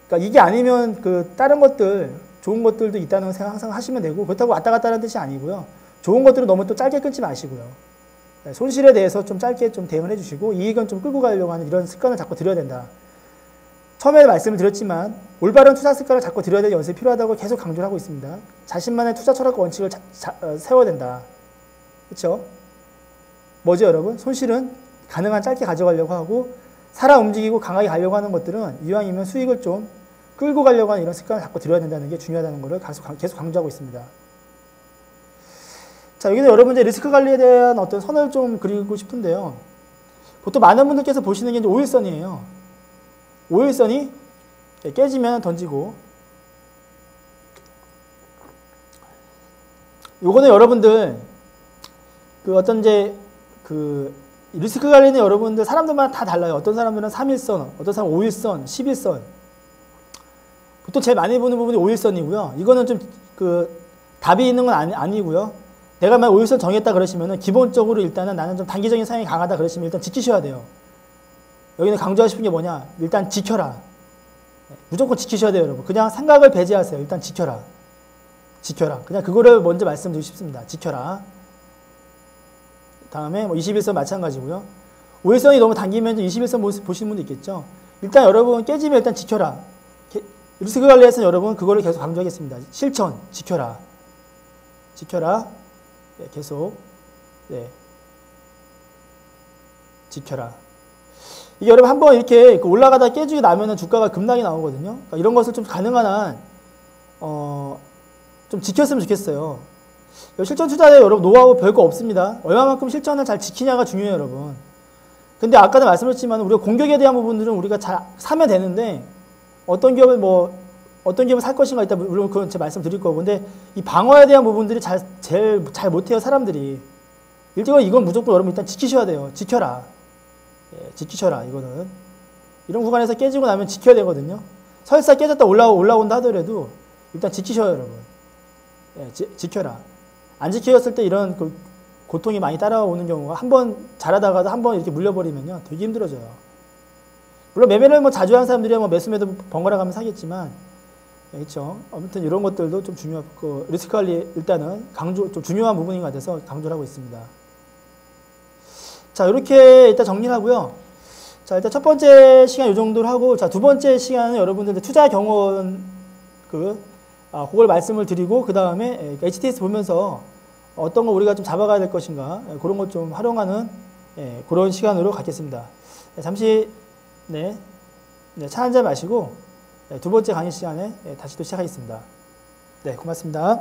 S1: 그러니까 이게 아니면 다른 것들, 좋은 것들도 있다는 생각 항상 하시면 되고, 그렇다고 왔다 갔다 하는 뜻이 아니고요. 좋은 것들은 너무 또 짧게 끊지 마시고요. 손실에 대해서 좀 짧게 좀 대응을 해주시고, 이익은 좀 끌고 가려고 하는 이런 습관을 자꾸 들여야 된다. 처음에 말씀을 드렸지만 올바른 투자 습관을 자꾸 들여야 될 연습이 필요하다고 계속 강조를 하고 있습니다. 자신만의 투자 철학과 원칙을 세워야 된다. 그렇죠? 뭐죠, 여러분? 손실은 가능한 짧게 가져가려고 하고, 살아 움직이고 강하게 가려고 하는 것들은 이왕이면 수익을 좀 끌고 가려고 하는 이런 습관을 자꾸 들여야 된다는 게 중요하다는 것을 계속 강조하고 있습니다. 자, 여기서 여러분 이제 리스크 관리에 대한 어떤 선을 좀 그리고 싶은데요. 보통 많은 분들께서 보시는 게 이제 5일선이에요. 5일선이 깨지면 던지고, 요거는 여러분들 그 어떤 이제 그 리스크 관리는 여러분들 사람들마다 다 달라요. 어떤 사람들은 3일선, 어떤 사람은 5일선, 10일선. 보통 제일 많이 보는 부분이 5일선이고요. 이거는 좀 그 답이 있는 건 아니고요. 내가 만약 5일선 정했다 그러시면은 기본적으로 일단은 나는 좀 단기적인 사용이 강하다 그러시면 일단 지키셔야 돼요. 여기는 강조하고 싶은 게 뭐냐? 일단 지켜라. 무조건 지키셔야 돼요, 여러분. 그냥 생각을 배제하세요. 일단 지켜라. 지켜라. 그냥 그거를 먼저 말씀드리고 싶습니다. 지켜라. 다음에 뭐 21선 마찬가지고요. 5일선이 너무 당기면 21선 보시는 분도 있겠죠. 일단 여러분 깨지면 일단 지켜라. 리스크 관리에서는 여러분 그거를 계속 강조하겠습니다. 실천, 지켜라. 지켜라. 네, 계속. 네. 지켜라. 이게 여러분 한번 이렇게 올라가다 깨지고 나면은 주가가 급락이 나오거든요. 그러니까 이런 것을 좀 가능한 한, 좀 지켰으면 좋겠어요. 실전 투자에 여러분 노하우 별거 없습니다. 얼마만큼 실전을 잘 지키냐가 중요해요, 여러분. 근데 아까도 말씀드렸지만 우리가 공격에 대한 부분들은 우리가 잘 사면 되는데 어떤 기업을 살 것인가 있다, 물론 그건 제가 말씀드릴 거고. 근데 이 방어에 대한 부분들이 제일 잘 못해요, 사람들이. 일단 이건 무조건 여러분 일단 지키셔야 돼요. 지켜라. 예, 지키셔라, 이거는. 이런 구간에서 깨지고 나면 지켜야 되거든요. 설사 깨졌다 올라온다 하더라도 일단 지키셔요, 여러분. 예, 지켜라. 안 지켜졌을 때 이런 그 고통이 많이 따라오는 경우가 한번 잘하다가도 한번 이렇게 물려버리면요. 되게 힘들어져요. 물론 매매를 뭐 자주 하는 사람들이 뭐 매수매도 번갈아 가면 사겠지만, 그렇죠. 아무튼 이런 것들도 좀 중요하고, 리스크 관리 일단은 좀 중요한 부분인 것 같아서 강조를 하고 있습니다. 자, 이렇게 일단 정리를 하고요. 자, 일단 첫 번째 시간 이 정도로 하고, 자, 두 번째 시간은 여러분들 투자 경험 그걸 말씀을 드리고, 그 다음에 HTS 보면서 어떤 거 우리가 좀 잡아가야 될 것인가, 그런 것 좀 활용하는 그런 시간으로 갖겠습니다. 잠시 차 한잔 마시고 두 번째 강의 시간에 다시 또 시작하겠습니다. 네, 고맙습니다.